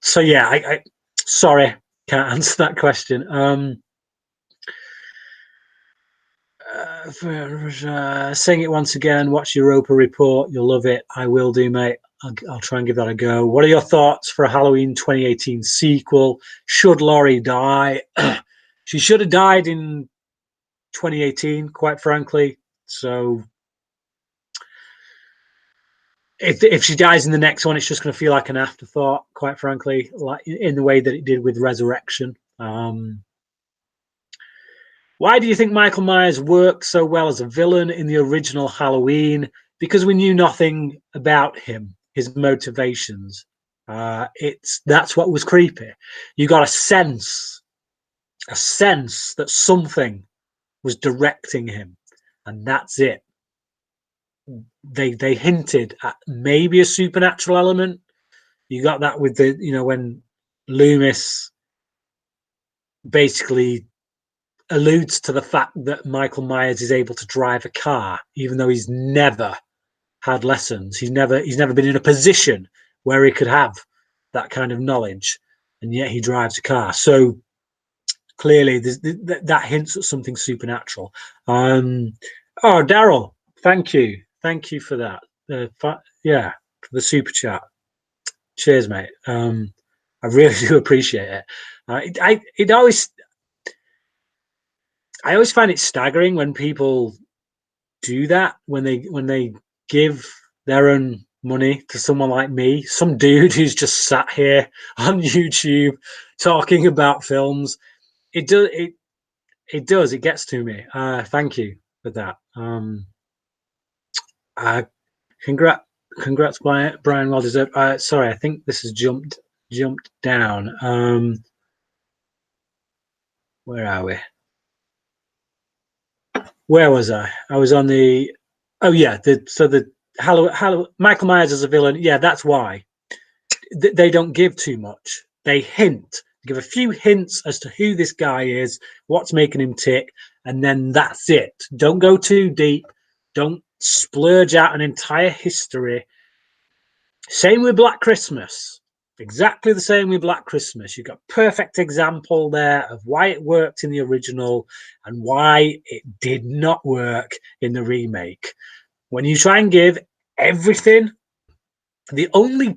Speaker 1: So yeah, I sorry, can't answer that question. Saying it once again, watch Europa Report. You'll love it. I will do, mate. I'll try and give that a go. What are your thoughts for a Halloween 2018 sequel? Should Laurie die? She should have died in 2018, quite frankly. So if she dies in the next one, it's just going to feel like an afterthought, quite frankly, like in the way that it did with Resurrection. Why do you think Michael Myers worked so well as a villain in the original Halloween? Because we knew nothing about him, his motivations. That's what was creepy. You got a sense that something was directing him, and that's it. They hinted at maybe a supernatural element. You got that with when Loomis basically alludes to the fact that Michael Myers is able to drive a car, even though he's never had lessons. He's never been in a position where he could have that kind of knowledge, and yet he drives a car. So clearly, that hints at something supernatural. Daryl, thank you for that. Yeah, for the super chat. Cheers, mate. I really do appreciate it. I always find it staggering when people do that, when they give their own money to someone like me, some dude who's just sat here on YouTube talking about films. It does. It gets to me. Thank you for that. Congrats, Brian. Well deserved. Sorry, I think this has jumped down. Where are we? Where was I? I was on the Oh yeah, Michael Myers as a villain. Yeah, that's why they don't give too much. They hint, give a few hints as to who this guy is, what's making him tick, and then that's it. Don't go too deep. Don't splurge out an entire history. Same with Black Christmas. Exactly the same with Black Christmas. You've got perfect example there of why it worked in the original and why it did not work in the remake. When you try and give everything, the only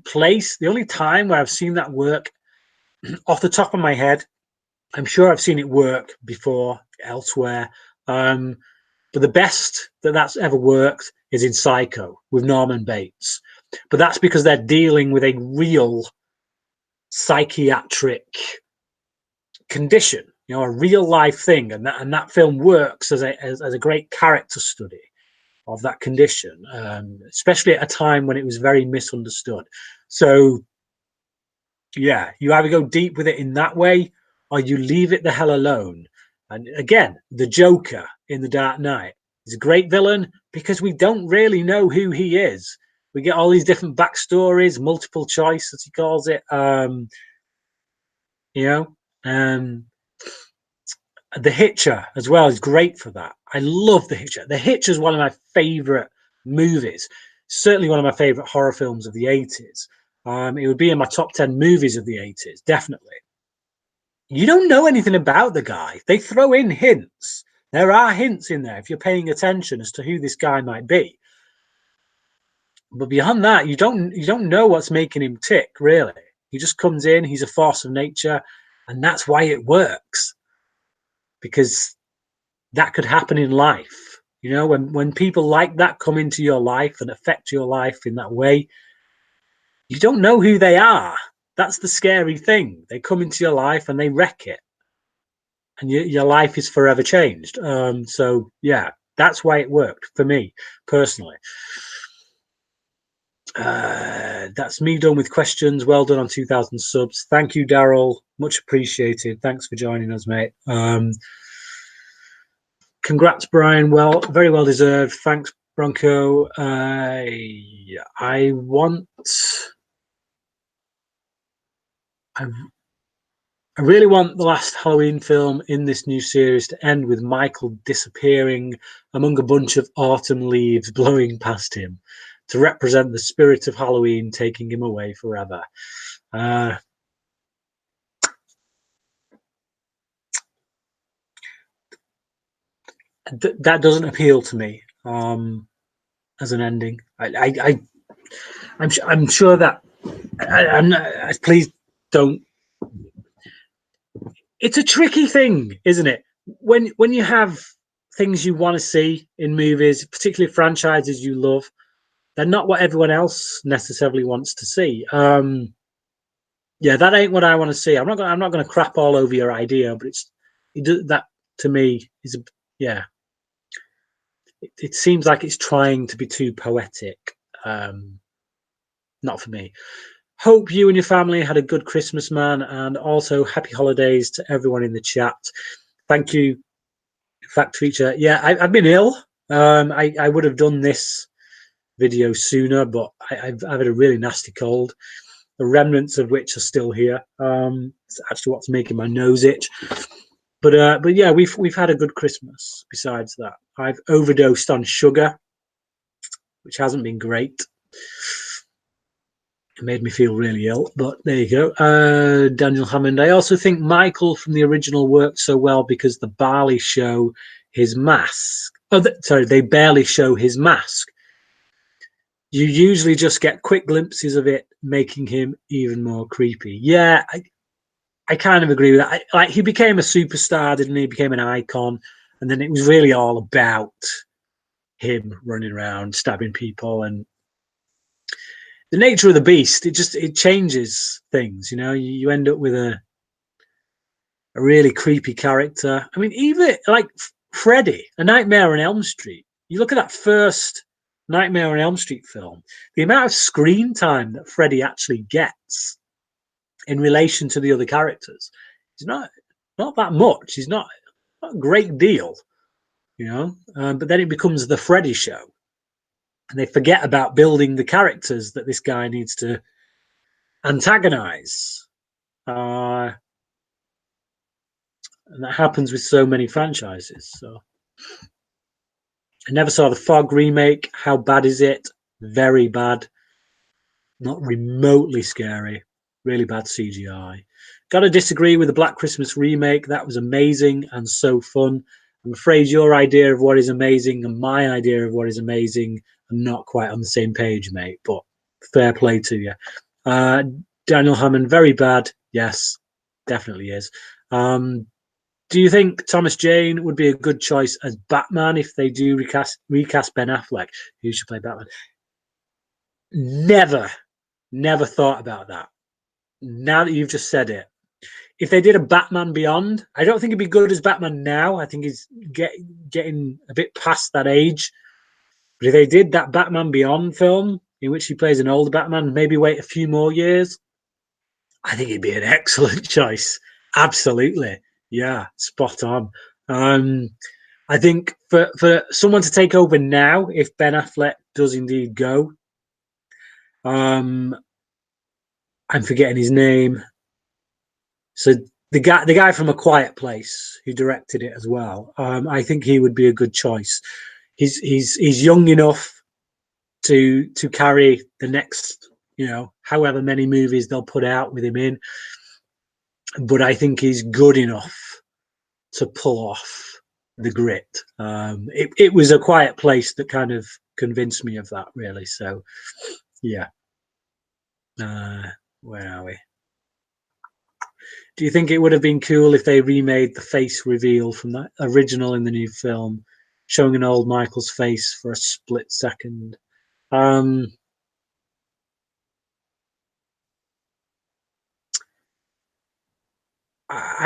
Speaker 1: time where I've seen that work off the top of my head, I'm sure I've seen it work before elsewhere. But the best that's ever worked is in Psycho with Norman Bates. But that's because they're dealing with a real psychiatric condition, a real life thing, and that film works as a great character study of that condition, especially at a time when it was very misunderstood. So, yeah, you either go deep with it in that way, or you leave it the hell alone. And again, the Joker in The Dark Knight is a great villain because we don't really know who he is. We get all these different backstories, multiple choice, as he calls it. You know, The Hitcher as well is great for that. I love The Hitcher. The Hitcher is one of my favorite movies. Certainly one of my favorite horror films of the 80s. It would be in my top 10 movies of the 80s, definitely. You don't know anything about the guy. They throw in hints. There are hints in there if you're paying attention as to who this guy might be. But beyond that, you don't know what's making him tick, really. He just comes in, he's a force of nature, and that's why it works. Because that could happen in life. When people like that come into your life and affect your life in that way, you don't know who they are. That's the scary thing. They come into your life and they wreck it. And your life is forever changed. So, yeah, that's why it worked for me, personally. That's me done with questions. Well done on 2,000 subs. Thank you, Daryl. Much appreciated. Thanks for joining us, mate. Congrats, Brian. Very well deserved. Thanks, Bronco. I really want the last Halloween film in this new series to end with Michael disappearing among a bunch of autumn leaves blowing past him to represent the spirit of Halloween taking him away forever. That doesn't appeal to me as an ending. I'm sure that I'm not, please don't. It's a tricky thing, isn't it? When you have things you want to see in movies, particularly franchises you love, they're not what everyone else necessarily wants to see. Yeah, that ain't what I want to see. I'm not going to crap all over your idea, but that to me is yeah. It seems like it's trying to be too poetic. Not for me. Hope you and your family had a good Christmas, man, and also happy holidays to everyone in the chat. Thank you, Fact Feature. Yeah, I've been ill. I would have done this video sooner, but I've had a really nasty cold, the remnants of which are still here. It's actually what's making my nose itch. But yeah, we've had a good Christmas. Besides that, I've overdosed on sugar, which hasn't been great. It made me feel really ill, but there you go. Daniel Hammond. I also think Michael from the original worked so well because the barley show his mask. They barely show his mask. You usually just get quick glimpses of it, making him even more creepy. Yeah, I kind of agree with that. Like he became a superstar, didn't he? He became an icon, and then it was really all about him running around stabbing people, and the nature of the beast. It changes things. You end up with a really creepy character. I mean, even like Freddy, A Nightmare on Elm Street. You look at that first Nightmare on Elm Street film, the amount of screen time that Freddy actually gets in relation to the other characters is not that much. He's not a great deal, but then it becomes the Freddy show, and they forget about building the characters that this guy needs to antagonize. And that happens with so many franchises. So I never saw the Fog remake. How bad is it? Very bad. Not remotely scary. Really bad CGI. Gotta disagree with the Black Christmas remake. That was amazing and so fun. I'm afraid your idea of what is amazing and my idea of what is amazing are not quite on the same page, mate. But fair play to you. Daniel Hammond, very bad. Yes, definitely is. Do you think Thomas Jane would be a good choice as Batman if they do recast Ben Affleck? Who should play Batman? Never thought about that. Now that you've just said it, if they did a Batman Beyond, I don't think he'd be good as Batman now. I think he's getting a bit past that age. But if they did that Batman Beyond film in which he plays an older Batman, maybe wait a few more years, I think he'd be an excellent choice. Absolutely. Yeah, spot on. I think for someone to take over now, if Ben Affleck does indeed go, I'm forgetting his name. So the guy from A Quiet Place who directed it as well, I think he would be a good choice. He's young enough to carry the next, however many movies they'll put out with him in, but I think he's good enough to pull off the grit. It was A Quiet Place that kind of convinced me of that, really. So, yeah. Where are we? Do you think it would have been cool if they remade the face reveal from that original in the new film, showing an old Michael's face for a split second? I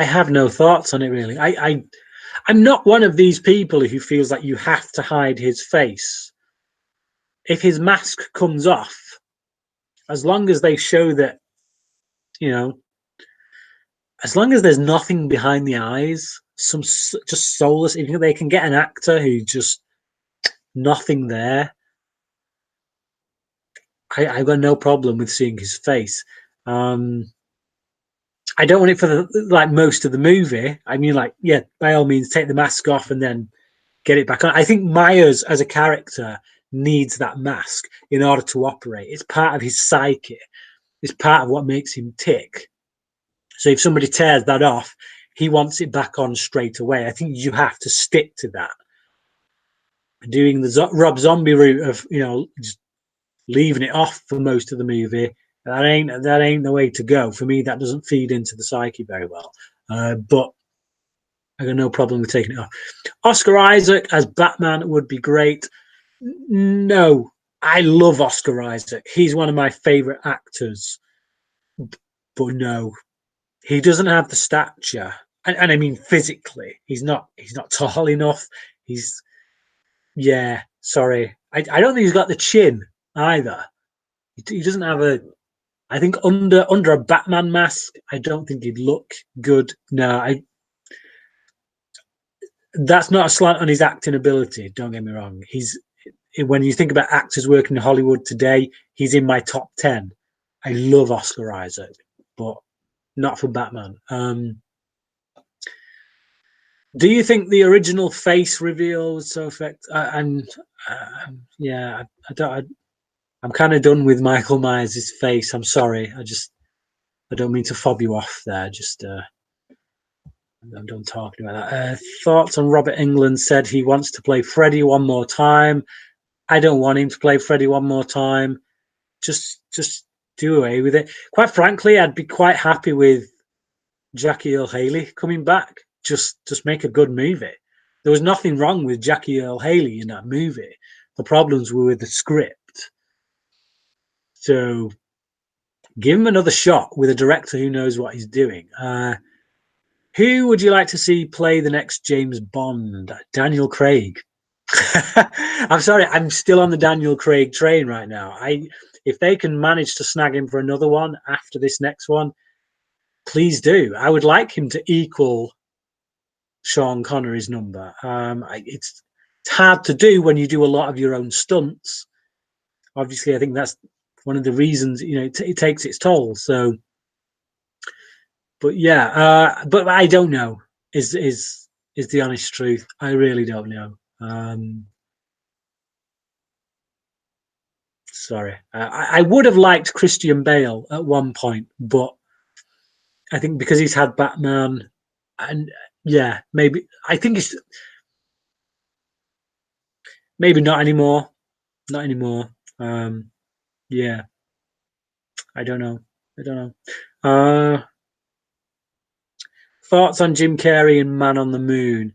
Speaker 1: have no thoughts on it, really. I'm not one of these people who feels like you have to hide his face. If his mask comes off, as long as they show that, as long as there's nothing behind the eyes, some just soulless. If they can get an actor who just nothing there, I've got no problem with seeing his face. I don't want it for most of the movie. I mean, yeah, by all means, take the mask off and then get it back on. I think Myers as a character needs that mask in order to operate. It's part of his psyche. It's part of what makes him tick. So if somebody tears that off, he wants it back on straight away. I think you have to stick to that. Doing the Rob Zombie route of just leaving it off for most of the movie, that ain't the way to go. For me, that doesn't feed into the psyche very well. But I got no problem with taking it off. Oscar Isaac as Batman would be great. No, I love Oscar Isaac. He's one of my favorite actors. But no, he doesn't have the stature. And I mean physically, he's not tall enough. Sorry. I don't think he's got the chin either. He doesn't have I think under a Batman mask, I don't think he'd look good. No, that's not a slant on his acting ability. Don't get me wrong. When you think about actors working in Hollywood today, he's in my top 10. I love Oscar Isaac, but not for Batman. Do you think the original face reveal was so effective? I don't. I'm kind of done with Michael Myers' face. I'm sorry. I don't mean to fob you off there. I'm done talking about that. Thoughts on Robert Englund said he wants to play Freddy one more time. I don't want him to play Freddy one more time. Just do away with it. Quite frankly, I'd be quite happy with Jackie Earle Haley coming back. Just make a good movie. There was nothing wrong with Jackie Earle Haley in that movie. The problems were with the script. So give him another shot with a director who knows what he's doing. Who would you like to see play the next James Bond? Daniel Craig. I'm sorry, I'm still on the Daniel Craig train right now. If they can manage to snag him for another one after this next one, please do. I would like him to equal Sean Connery's number. It's hard to do when you do a lot of your own stunts. obviously, I think that's one of the reasons, it takes its toll. So, but yeah, but I don't know. Is the honest truth? I really don't know. Sorry, I would have liked Christian Bale at one point, but I think because he's had Batman, and yeah, maybe I think it's maybe not anymore. Not anymore. Yeah, I don't know. I don't know. Thoughts on Jim Carrey and Man on the Moon?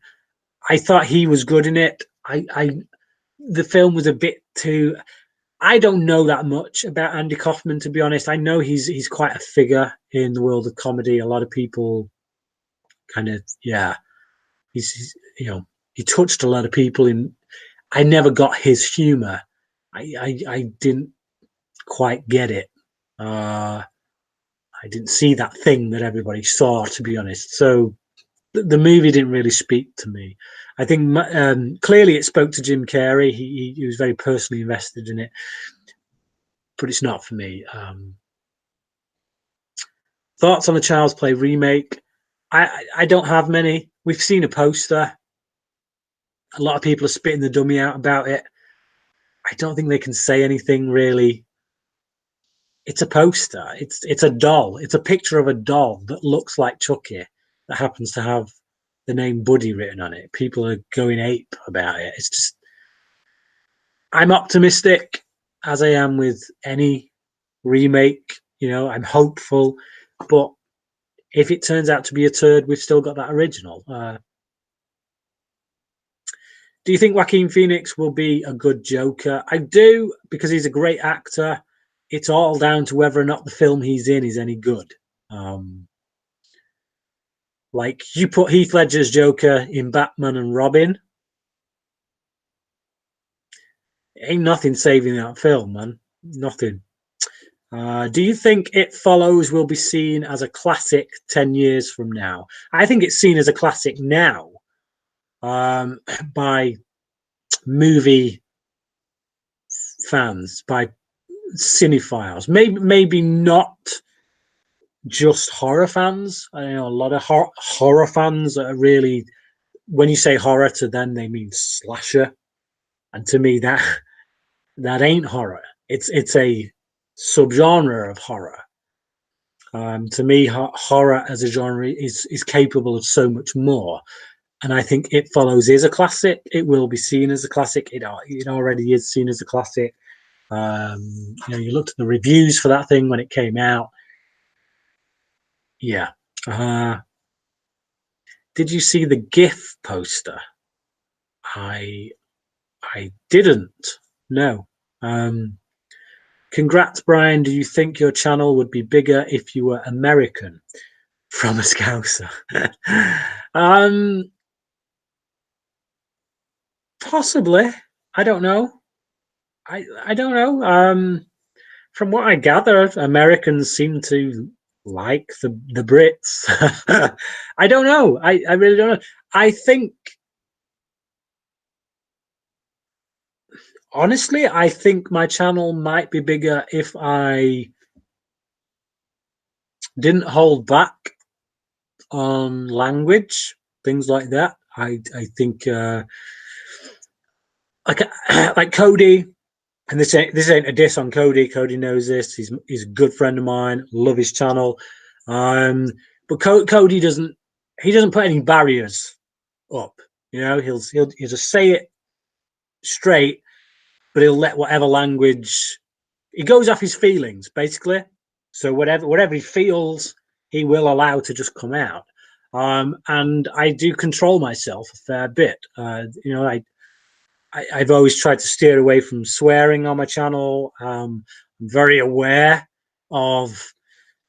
Speaker 1: I thought he was good in it. The film was a bit too. I don't know that much about Andy Kaufman, to be honest. I know he's quite a figure in the world of comedy. A lot of people kind of, yeah. He touched a lot of people. I never got his humor. I didn't quite get it. I didn't see that thing that everybody saw, to be honest. So the movie didn't really speak to me. I think clearly it spoke to Jim Carrey. He was very personally invested in it, but it's not for me. Thoughts on the Child's Play remake? I don't have many. We've seen a poster. A lot of people are spitting the dummy out about it. I don't think they can say anything really. It's a poster. It's a doll. It's a picture of a doll that looks like Chucky that happens to have the name Buddy written on it. People are going ape about it. It's just, I'm optimistic, as I am with any remake. I'm hopeful, but if it turns out to be a turd, we've still got that original. Do you think Joaquin Phoenix will be a good Joker? I do, because he's a great actor. It's all down to whether or not the film he's in is any good. Like, you put Heath Ledger's Joker in Batman and Robin, ain't nothing saving that film, man. Nothing. Do you think It Follows will be seen as a classic 10 years from now? I think it's seen as a classic now, by movie fans, by cinephiles. Maybe not just horror fans. I know a lot of horror fans that are really, when you say horror to them, they mean slasher, and to me that ain't horror. It's a subgenre of horror. To me, horror as a genre is capable of so much more, and I think It Follows is a classic. It will be seen as a classic. It already is seen as a classic. You looked at the reviews for that thing when it came out. Yeah. Did you see the GIF poster? I didn't. No. Congrats, Brian. Do you think your channel would be bigger if you were American? From a Scouser. Possibly. I don't know. I don't know. From what I gather, Americans seem to like the Brits. I don't know. I really don't know. I think, honestly, I think my channel might be bigger if I didn't hold back on language, things like that. I think like like Cody, and this ain't a diss on Cody. Cody knows this. He's a good friend of mine. Love his channel. But Cody doesn't put any barriers up. He'll just say it straight, but he'll let whatever language, he goes off his feelings basically. So whatever he feels, he will allow to just come out. And I do control myself a fair bit. I've always tried to steer away from swearing on my channel. I'm very aware of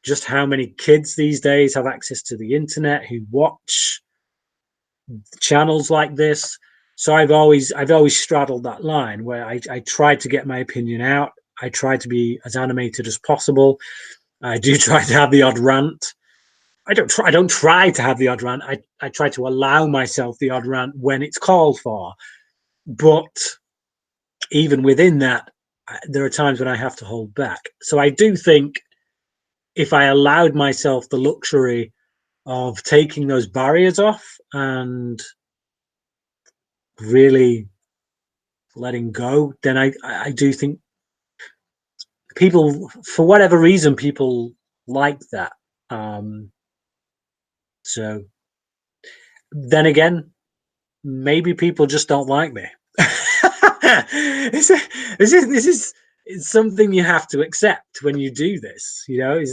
Speaker 1: just how many kids these days have access to the internet who watch channels like this. So I've always straddled that line where I try to get my opinion out. I try to be as animated as possible. I do try to have the odd rant. I don't try to have the odd rant. I try to allow myself the odd rant when it's called for. But even within that, there are times when I have to hold back. So I do think if I allowed myself the luxury of taking those barriers off and really letting go, then I do think people, for whatever reason, people like that. Um, so then again, maybe people just don't like me. this, this is it's something you have to accept when you do this. You know,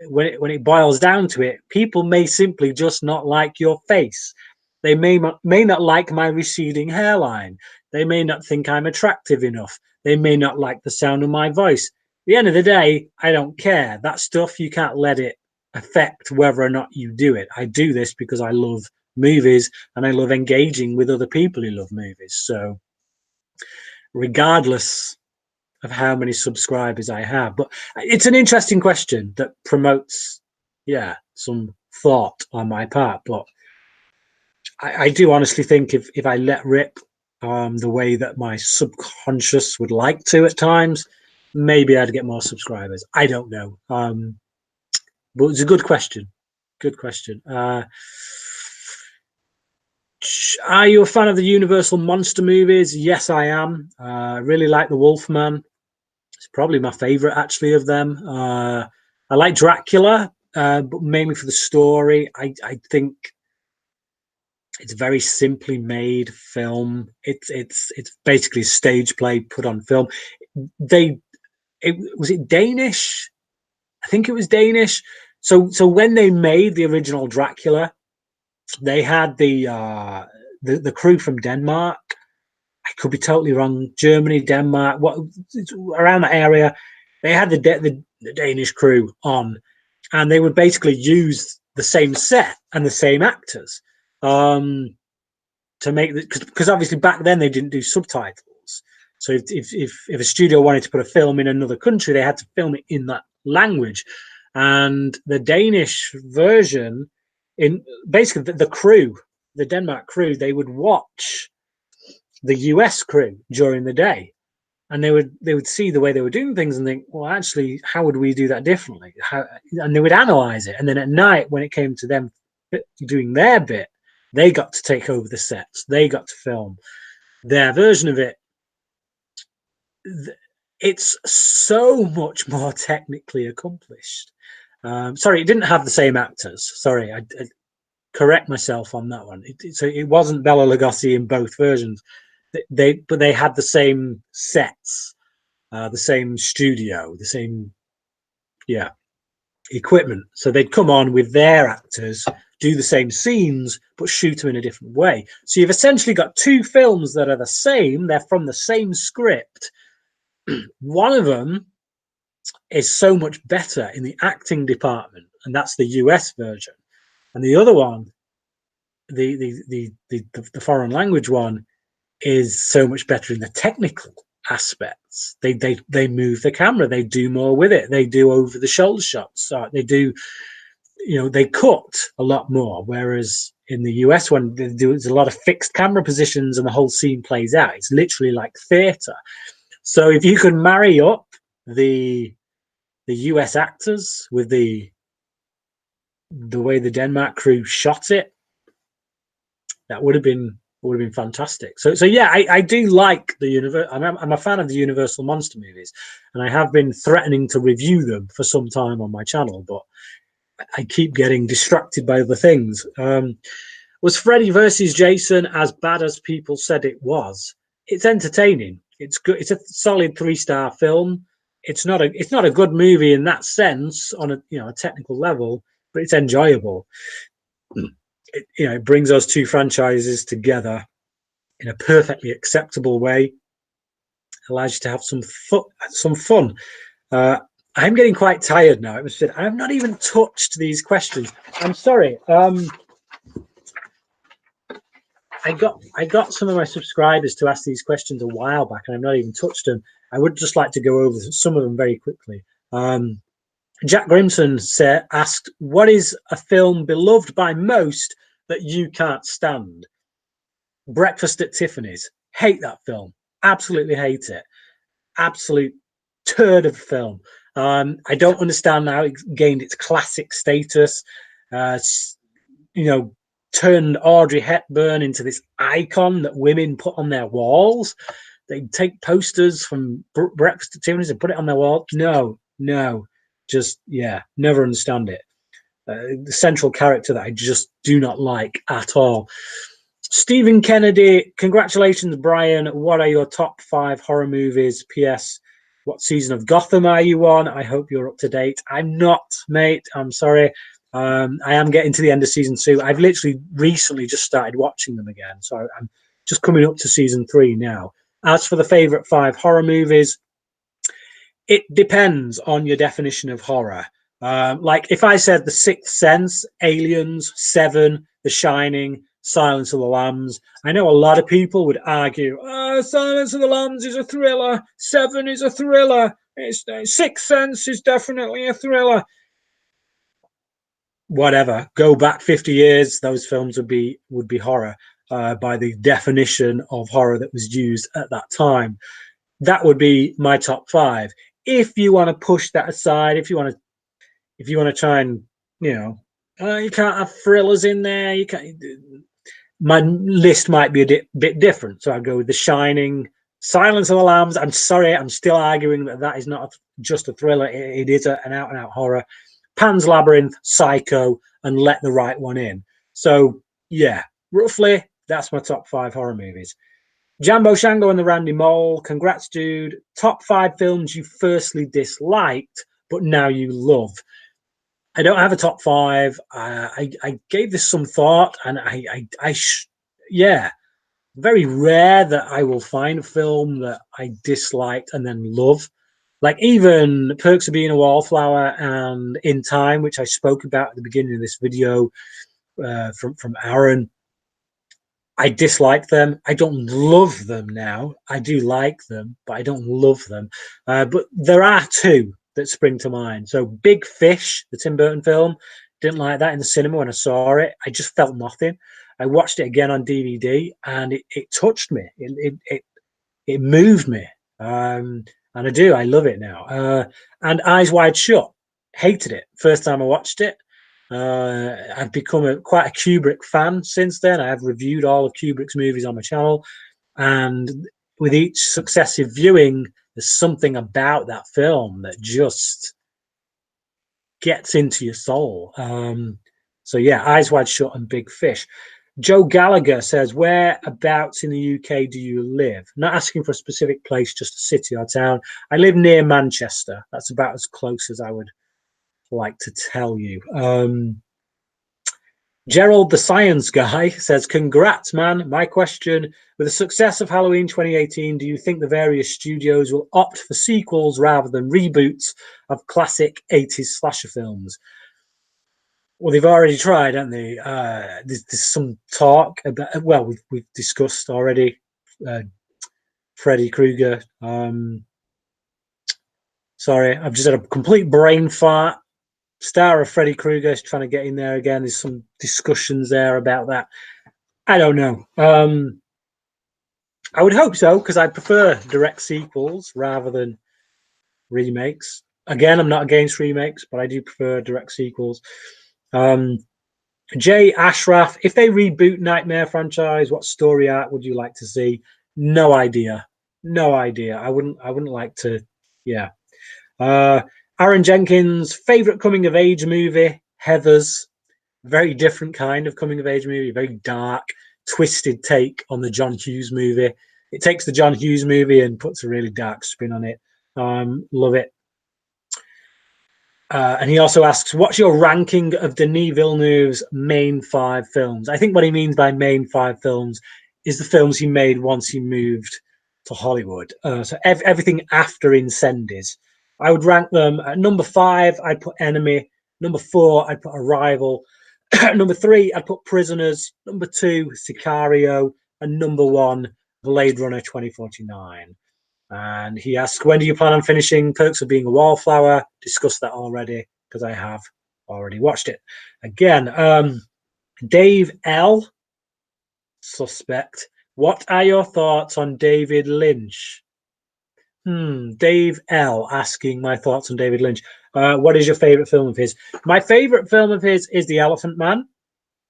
Speaker 1: when it boils down to it, people may simply just not like your face. They may not like my receding hairline. They may not think I'm attractive enough. They may not like the sound of my voice. At the end of the day, I don't care. That stuff, you can't let it affect whether or not you do it. I do this because I love movies and I love engaging with other people who love movies. So regardless of how many subscribers I have, but it's an interesting question that promotes, yeah, some thought on my part. But I do honestly think if I let rip the way that my subconscious would like to at times, maybe I'd get more subscribers. I don't know. But it's a good question. Good question. Are you a fan of the Universal monster movies? Yes, I am. I really like the Wolfman. It's probably my favorite, actually, of them. I like Dracula, but mainly for the story. I think it's a very simply made film. It's basically a stage play put on film. They was it Danish? I think it was Danish. So when they made the original Dracula, they had the crew from Denmark. I could be totally wrong. Germany, Denmark, what around that area. They had the Danish crew on, and they would basically use the same set and the same actors to make because obviously back then they didn't do subtitles. So if a studio wanted to put a film in another country, they had to film it in that language. And the Danish version, in basically the crew, the Denmark crew, they would watch the US crew during the day, and they would see the way they were doing things and think, well, actually, how would we do that differently? And they would analyze it, and then at night when it came to them doing their bit, they got to take over the sets, they got to film their version of it. It's so much more technically accomplished. Sorry, it didn't have the same actors. Sorry, I correct myself on that one. So it wasn't Bela Lugosi in both versions. But they had the same sets, the same studio, the same equipment. So they'd come on with their actors, do the same scenes, but shoot them in a different way. So you've essentially got two films that are the same. They're from the same script. One of them is so much better in the acting department, and that's the US version. And the other one, the foreign language one, is so much better in the technical aspects. They move the camera, they do more with it, they do over the shoulder shots, they do, they cut a lot more. Whereas in the US one, there's a lot of fixed camera positions and the whole scene plays out. It's literally like theater. So if you could marry up the US actors with the way the Denmark crew shot it, that would have been fantastic. So yeah, I do like the universe. I'm a fan of the Universal monster movies, and I have been threatening to review them for some time on my channel, but I keep getting distracted by other things. Was Freddy versus Jason as bad as people said it was? It's entertaining. It's good. It's a solid 3-star film. It's not a good movie in that sense on a technical level, but it's enjoyable. It brings those two franchises together in a perfectly acceptable way. Allows you to have some fun. I'm getting quite tired now. I've not even touched these questions. I'm sorry. I got some of my subscribers to ask these questions a while back, and I've not even touched them. I would just like to go over some of them very quickly. Jack Grimson asked, what is a film beloved by most that you can't stand? Breakfast at Tiffany's. Hate that film. Absolutely hate it. absolute turd of a film. I don't understand how it gained its classic status. You know, turned Audrey Hepburn into this icon that women put on their walls. They take posters from Breakfast at Tiffany's and put it on their wall. No, just never understand it. The central character that I just do not like at all. Stephen Kennedy, congratulations, Brian. What are your top 5 horror movies? P.S. What season of Gotham are you on? I hope you're up to date. I'm not, mate. I'm sorry. I am getting to the end of season 2. I've literally recently just started watching them again. So I'm just coming up to season 3 now. As for the favorite 5 horror movies, it depends on your definition of horror. Like if I said The Sixth Sense, Aliens, Seven, The Shining, Silence of the Lambs, I know a lot of people would argue, Silence of the Lambs is a thriller, Seven is a thriller, Sixth Sense is definitely a thriller. Whatever, go back 50 years, those films would be horror by the definition of horror that was used at that time. That would be my top 5. If you want to push that aside, if you want to try and, you can't have thrillers in there. You can't. My list might be a bit different. So I'd go with The Shining, Silence of the Lambs. I'm sorry, I'm still arguing that is not just a thriller. It is an out-and-out horror. Pan's Labyrinth, Psycho, and Let the Right One In. So, yeah, roughly, that's my top 5 horror movies. Jambo Shango and the Randy Mole, congrats, dude. Top 5 films you firstly disliked, but now you love. I don't have a top 5. I gave this some thought, and very rare that I will find a film that I disliked and then love. Like even Perks of Being a Wallflower and In Time, which I spoke about at the beginning of this video from Aaron. I dislike them. I don't love them now. I do like them, but I don't love them. But there are 2 that spring to mind. So Big Fish, the Tim Burton film, didn't like that in the cinema when I saw it. I just felt nothing. I watched it again on DVD, and it touched me. It moved me. And I do. I love it now. And Eyes Wide Shut, hated it. First time I watched it. I've become quite a Kubrick fan since then. I have reviewed all of Kubrick's movies on my channel, and with each successive viewing, there's something about that film that just gets into your soul. So yeah, Eyes Wide Shut and Big Fish. Joe Gallagher says, whereabouts in the UK do you live? Not asking for a specific place, just a city or town. I live near Manchester. That's about as close as I would like to tell you. Gerald the Science Guy says, congrats, man. My question, with the success of Halloween 2018, do you think the various studios will opt for sequels rather than reboots of classic 80s slasher films? Well, they've already tried, haven't they? There's some talk about, well, we've discussed already Freddy Krueger. Sorry, I've just had a complete brain fart. Star of Freddy Krueger is trying to get in there again. There's some discussions there about that. I don't know. I would hope so, because I prefer direct sequels rather than remakes. Again, I'm not against remakes, but I do prefer direct sequels. Jay Ashraf, if they reboot Nightmare franchise, what story arc would you like to see? No idea. I wouldn't like to. Yeah. Aaron Jenkins, favorite coming of age movie, Heathers. Very different kind of coming of age movie, very dark, twisted take on the John Hughes movie. It takes the John Hughes movie and puts a really dark spin on it. Love it. And he also asks, what's your ranking of Denis Villeneuve's main 5 films? I think what he means by main 5 films is the films he made once he moved to Hollywood. So everything after Incendies. I would rank them at number 5, I'd put Enemy. Number 4, I'd put Arrival. Number 3, I'd put Prisoners. Number 2, Sicario. And number 1, Blade Runner 2049. And he asks, when do you plan on finishing Perks of Being a Wallflower? Discussed that already, because I have already watched it. Again, Dave L. Suspect. What are your thoughts on David Lynch? Dave L asking my thoughts on David Lynch. What is your favorite film of his? My favorite film of his is The Elephant Man.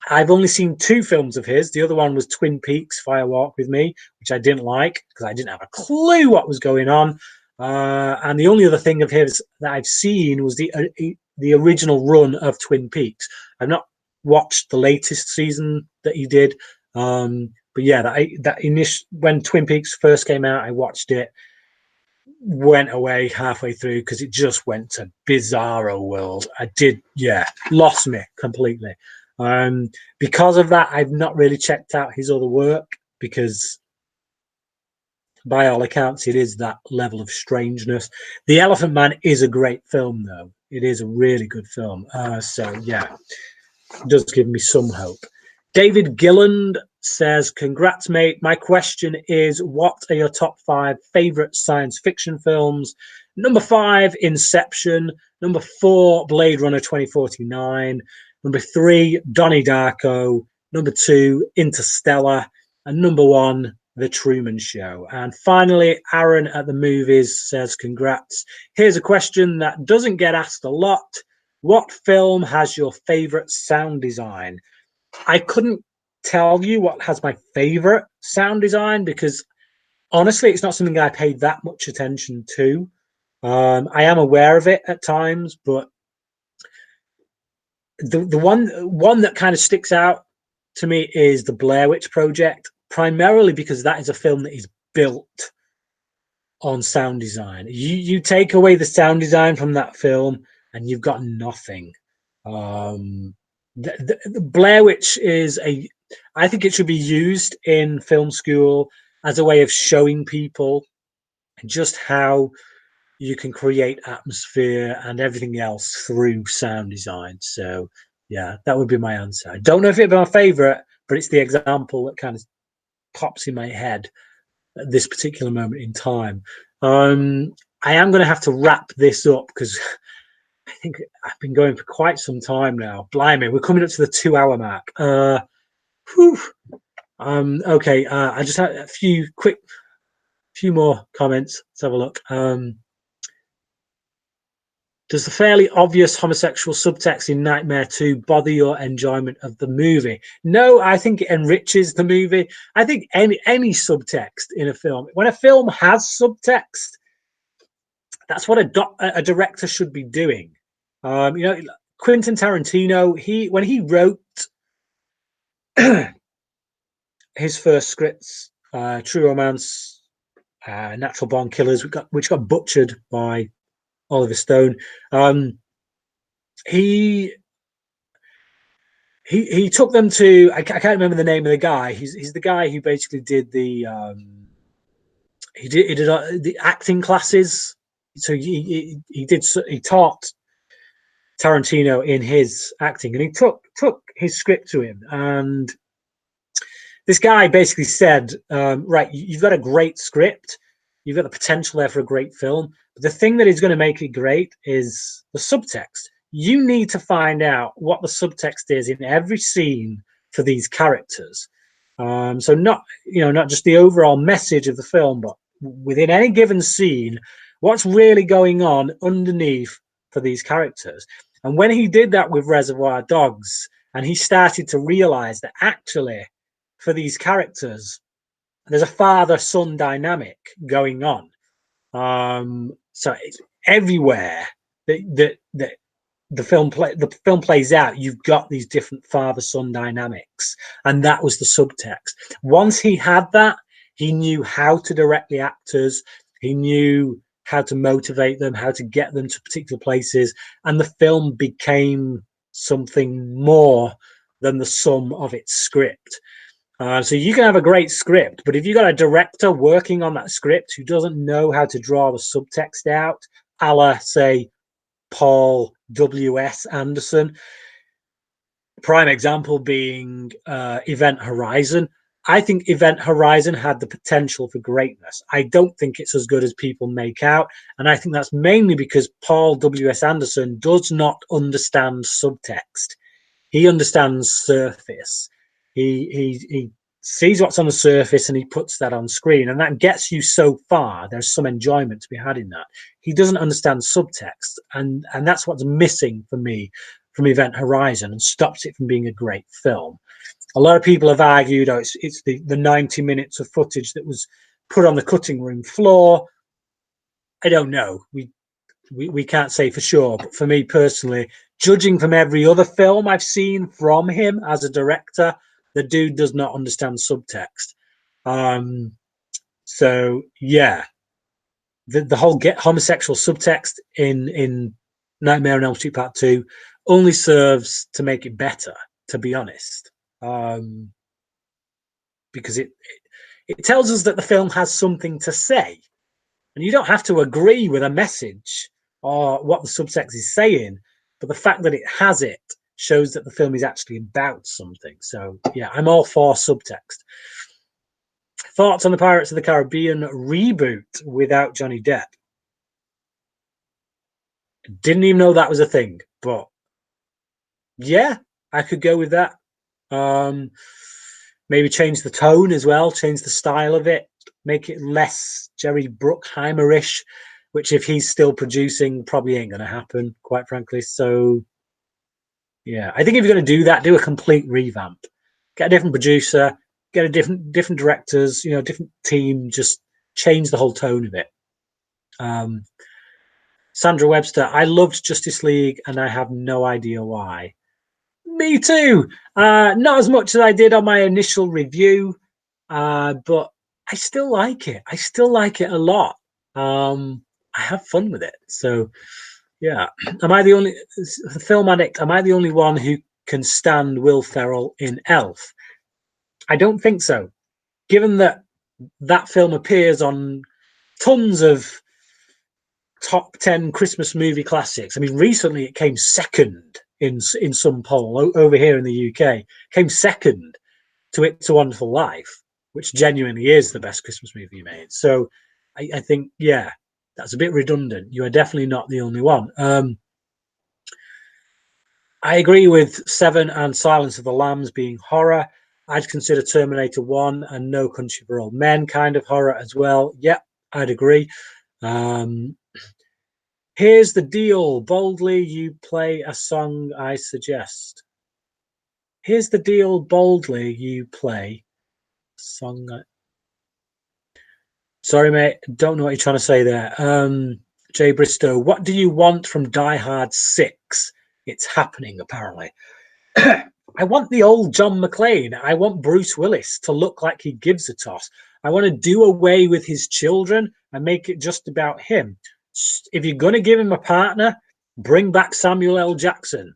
Speaker 1: I've only seen 2 films of his. The other one was Twin Peaks: Fire Walk with Me, which I didn't like because I didn't have a clue what was going on. And the only other thing of his that I've seen was the original run of Twin Peaks. I've not watched the latest season that he did. But yeah, that initial when Twin Peaks first came out, I watched it, went away halfway through because it just went to bizarro world. Lost me completely. Because of that, I've not really checked out his other work because by all accounts, it is that level of strangeness. The Elephant Man is a great film, though. It is a really good film. So yeah, it does give me some hope. David Gilland says, congrats, mate. My question is, what are your top 5 favorite science fiction films? Number 5, Inception. Number 4, Blade Runner 2049. Number 3, Donnie Darko. Number 2, Interstellar. And number 1, The Truman Show. And finally, Aaron at the Movies says, congrats. Here's a question that doesn't get asked a lot. What film has your favorite sound design? I couldn't tell you what has my favorite sound design because honestly, it's not something I paid that much attention to. I am aware of it at times, but the one that kind of sticks out to me is the Blair Witch Project, primarily because that is a film that is built on sound design. You take away the sound design from that film, and you've got nothing. The Blair Witch is I think it should be used in film school as a way of showing people just how you can create atmosphere and everything else through sound design. So yeah, that would be my answer. I don't know if it'd be my favorite, but it's the example that kind of pops in my head at this particular moment in time. I am going to have to wrap this up because I think I've been going for quite some time now. Blimey, we're coming up to the 2-hour mark. Okay. I just had a few more comments. Let's have a look. Does the fairly obvious homosexual subtext in Nightmare 2 bother your enjoyment of the movie? No, I think it enriches the movie. I think any subtext in a film, when a film has subtext, that's what a director should be doing. Quentin Tarantino, when he wrote his first scripts, True Romance, Natural Born Killers, which got butchered by Oliver Stone. He took them to I can't remember the name of the guy. He's the guy who basically did the he did the acting classes. So he taught Tarantino in his acting, and he took his script to him. And this guy basically said, right, you've got a great script, you've got the potential there for a great film, but the thing that is going to make it great is the subtext. You need to find out what the subtext is in every scene for these characters. So not just the overall message of the film, but within any given scene, what's really going on underneath for these characters. And when he did that with Reservoir Dogs, and he started to realize that actually for these characters, there's a father-son dynamic going on. So it's everywhere that the film plays out, you've got these different father-son dynamics, and that was the subtext. Once he had that, he knew how to direct the actors, he knew how to motivate them, how to get them to particular places, and the film became something more than the sum of its script. So you can have a great script, but if you've got a director working on that script who doesn't know how to draw the subtext out, a la, say, Paul W.S. Anderson, prime example being Event Horizon. I think Event Horizon had the potential for greatness. I don't think it's as good as people make out. And I think that's mainly because Paul W.S. Anderson does not understand subtext. He understands surface. He sees what's on the surface and he puts that on screen, and that gets you so far. There's some enjoyment to be had in that. He doesn't understand subtext, and that's what's missing for me from Event Horizon and stops it from being a great film. A lot of people have argued, oh, it's the 90 minutes of footage that was put on the cutting room floor. I don't know. We can't say for sure, but for me personally, judging from every other film I've seen from him as a director, the dude does not understand subtext. So yeah, the whole get homosexual subtext in Nightmare on Elm Street Part 2 only serves to make it better, to be honest. Because it tells us that the film has something to say, and you don't have to agree with a message or what the subtext is saying, but the fact that it has it shows that the film is actually about something. So yeah, I'm all for subtext. Thoughts on the Pirates of the Caribbean reboot without Johnny Depp? Didn't even know that was a thing, but yeah, I could go with that. Maybe change the tone as well, change the style of it, make it less Jerry Bruckheimer-ish, which if he's still producing probably ain't going to happen, quite frankly. So yeah, I think if you're going to do that, do a complete revamp. Get a different producer, get a different directors, different team, just change the whole tone of it. Sandra Webster, I loved Justice League and I have no idea why. Me too. Not as much as I did on my initial review, but I still like it. I still like it a lot. I have fun with it. So yeah, am I the only film addict? Am I the only one who can stand Will Ferrell in Elf? I don't think so. Given that film appears on tons of top 10 Christmas movie classics. I mean, recently it came second in some poll over here in the UK. Came second to It's a Wonderful Life, which genuinely is the best Christmas movie made. So I think, yeah, that's a bit redundant. You are definitely not the only one. I agree with Seven and Silence of the Lambs being horror. I'd consider Terminator 1 and No Country for Old Men kind of horror as well. Yep, I'd agree. Here's the deal. Boldly, you play a song I suggest. Here's the deal. Boldly, you play a song. Sorry, mate. Don't know what you're trying to say there. Jay Bristow, what do you want from Die Hard 6? It's happening, apparently. I want the old John McClane. I want Bruce Willis to look like he gives a toss. I want to do away with his children and make it just about him. If you're going to give him a partner, bring back Samuel L. Jackson,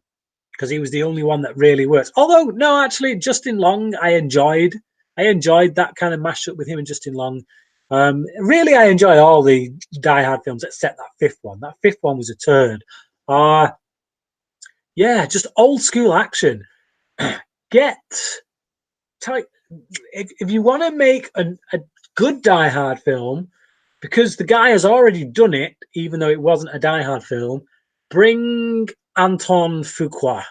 Speaker 1: because he was the only one that really works. Although, no, actually, Justin Long, I enjoyed that kind of mashup with him and Justin Long. Really, I enjoy all the Die Hard films except that fifth one. That fifth one was a turd. Yeah, just old school action. If you want to make a good Die Hard film, because the guy has already done it, even though it wasn't a Die Hard film, bring Anton Fuqua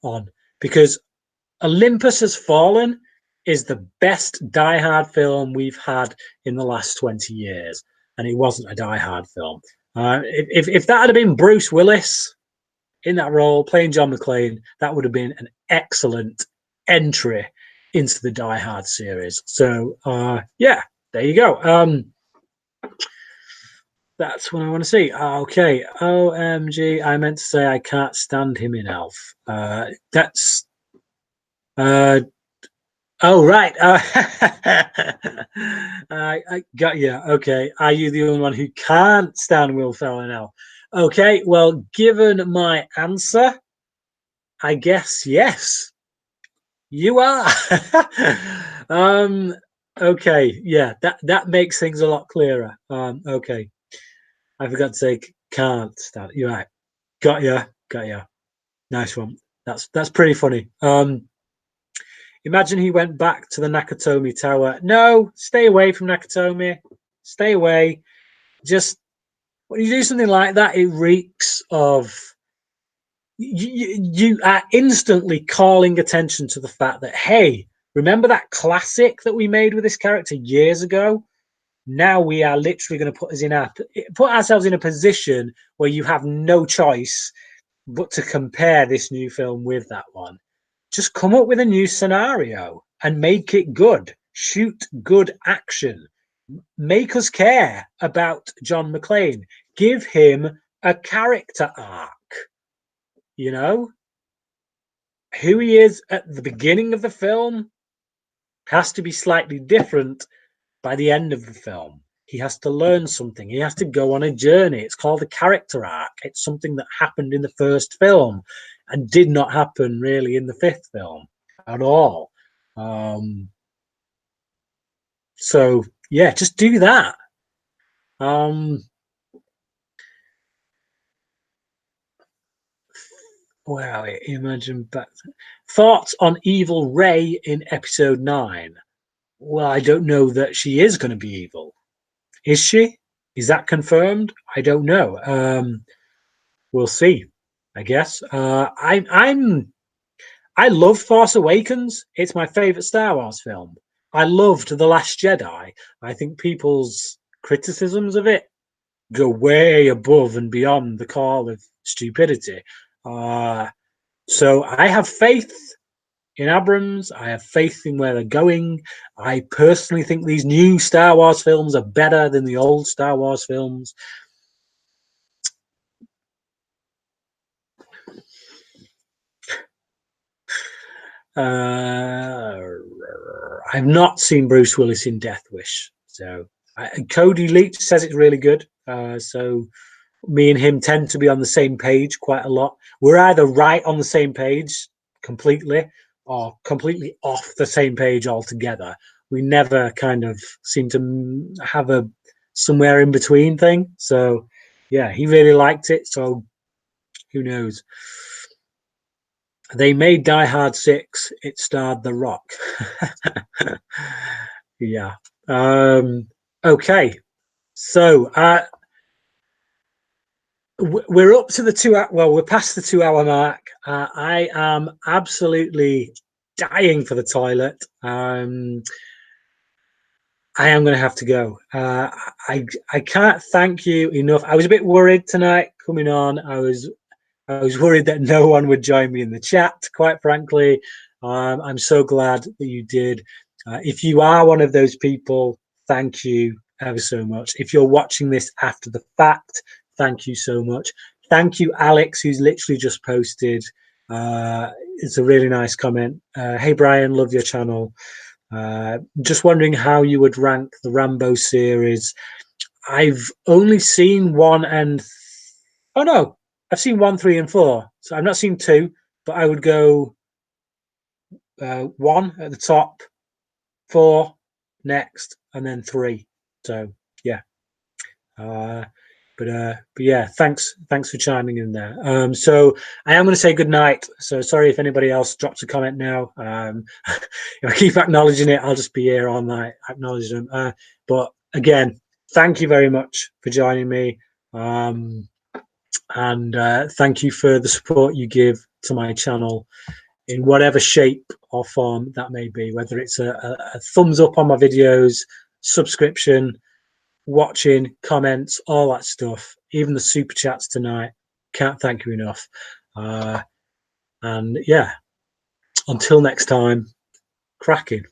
Speaker 1: on, because Olympus Has Fallen is the best Die Hard film we've had in the last 20 years, and it wasn't a Die Hard film. If that had been Bruce Willis in that role, playing John McClane, that would have been an excellent entry into the Die Hard series. So, yeah, there you go. That's what I want to see. Okay. OMG. I meant to say I can't stand him in Elf. That's. Oh, right. I got you. Okay. Are you the only one who can't stand Will Ferrell in Elf? Okay. Well, given my answer, I guess yes. You are. Okay. Yeah. That makes things a lot clearer. Okay. I forgot to say can't stand. You're right. Got ya. Nice one. That's pretty funny. Imagine he went back to the Nakatomi Tower. No, stay away from Nakatomi. Stay away. Just when you do something like that, it reeks of. You are instantly calling attention to the fact that, hey, remember that classic that we made with this character years ago? Now we are literally going to put ourselves in a position where you have no choice but to compare this new film with that one. Just come up with a new scenario and make it good. Shoot good action. Make us care about John McClane. Give him a character arc. You know, who he is at the beginning of the film has to be slightly different by the end of the film. He has to learn something. He has to go on a journey. It's called a character arc. It's something that happened in the first film and did not happen really in the fifth film at all. So yeah, just do that. Wow, imagine back. Thoughts on Evil Ray in episode 9? Well, I don't know that she is going to be evil. Is she? Is that confirmed? I don't know. We'll see. I guess. I love Force Awakens. It's my favorite Star Wars film. I loved The Last Jedi. I think people's criticisms of it go way above and beyond the call of stupidity. So I have faith in Abrams. I have faith in where they're going. I personally think these new Star Wars films are better than the old Star Wars films. I've not seen Bruce Willis in Death Wish, so Cody Leach says it's really good. So me and him tend to be on the same page quite a lot. We're either right on the same page completely or completely off the same page altogether. We never kind of seem to have a somewhere in between thing. So yeah, he really liked it. So who knows? They made Die Hard 6. It starred The Rock. Yeah. Okay. So we're up to the 2 hour. Well, we're past the 2 hour mark. I am absolutely dying for the toilet. I am going to have to go. I can't thank you enough. I was a bit worried tonight coming on. I was worried that no one would join me in the chat, quite frankly. I'm so glad that you did. If you are one of those people, thank you ever so much. If you're watching this after the fact, thank you so much. Thank you, Alex, who's literally just posted. It's a really nice comment. Hey, Brian, love your channel. Just wondering how you would rank the Rambo series. I've only seen 1 and... Oh, no. I've seen 1, 3, and 4. So I've not seen 2, but I would go 1 at the top, 4 next, and then 3. So yeah. But yeah, thanks for chiming in there. So I am going to say good night. So sorry if anybody else drops a comment now. If I keep acknowledging it, I'll just be here all night acknowledging them. But again, thank you very much for joining me. And thank you for the support you give to my channel in whatever shape or form that may be, whether it's a thumbs up on my videos, subscription, watching, comments, all that stuff, even the super chats tonight. Can't thank you enough. And yeah, until next time, cracking.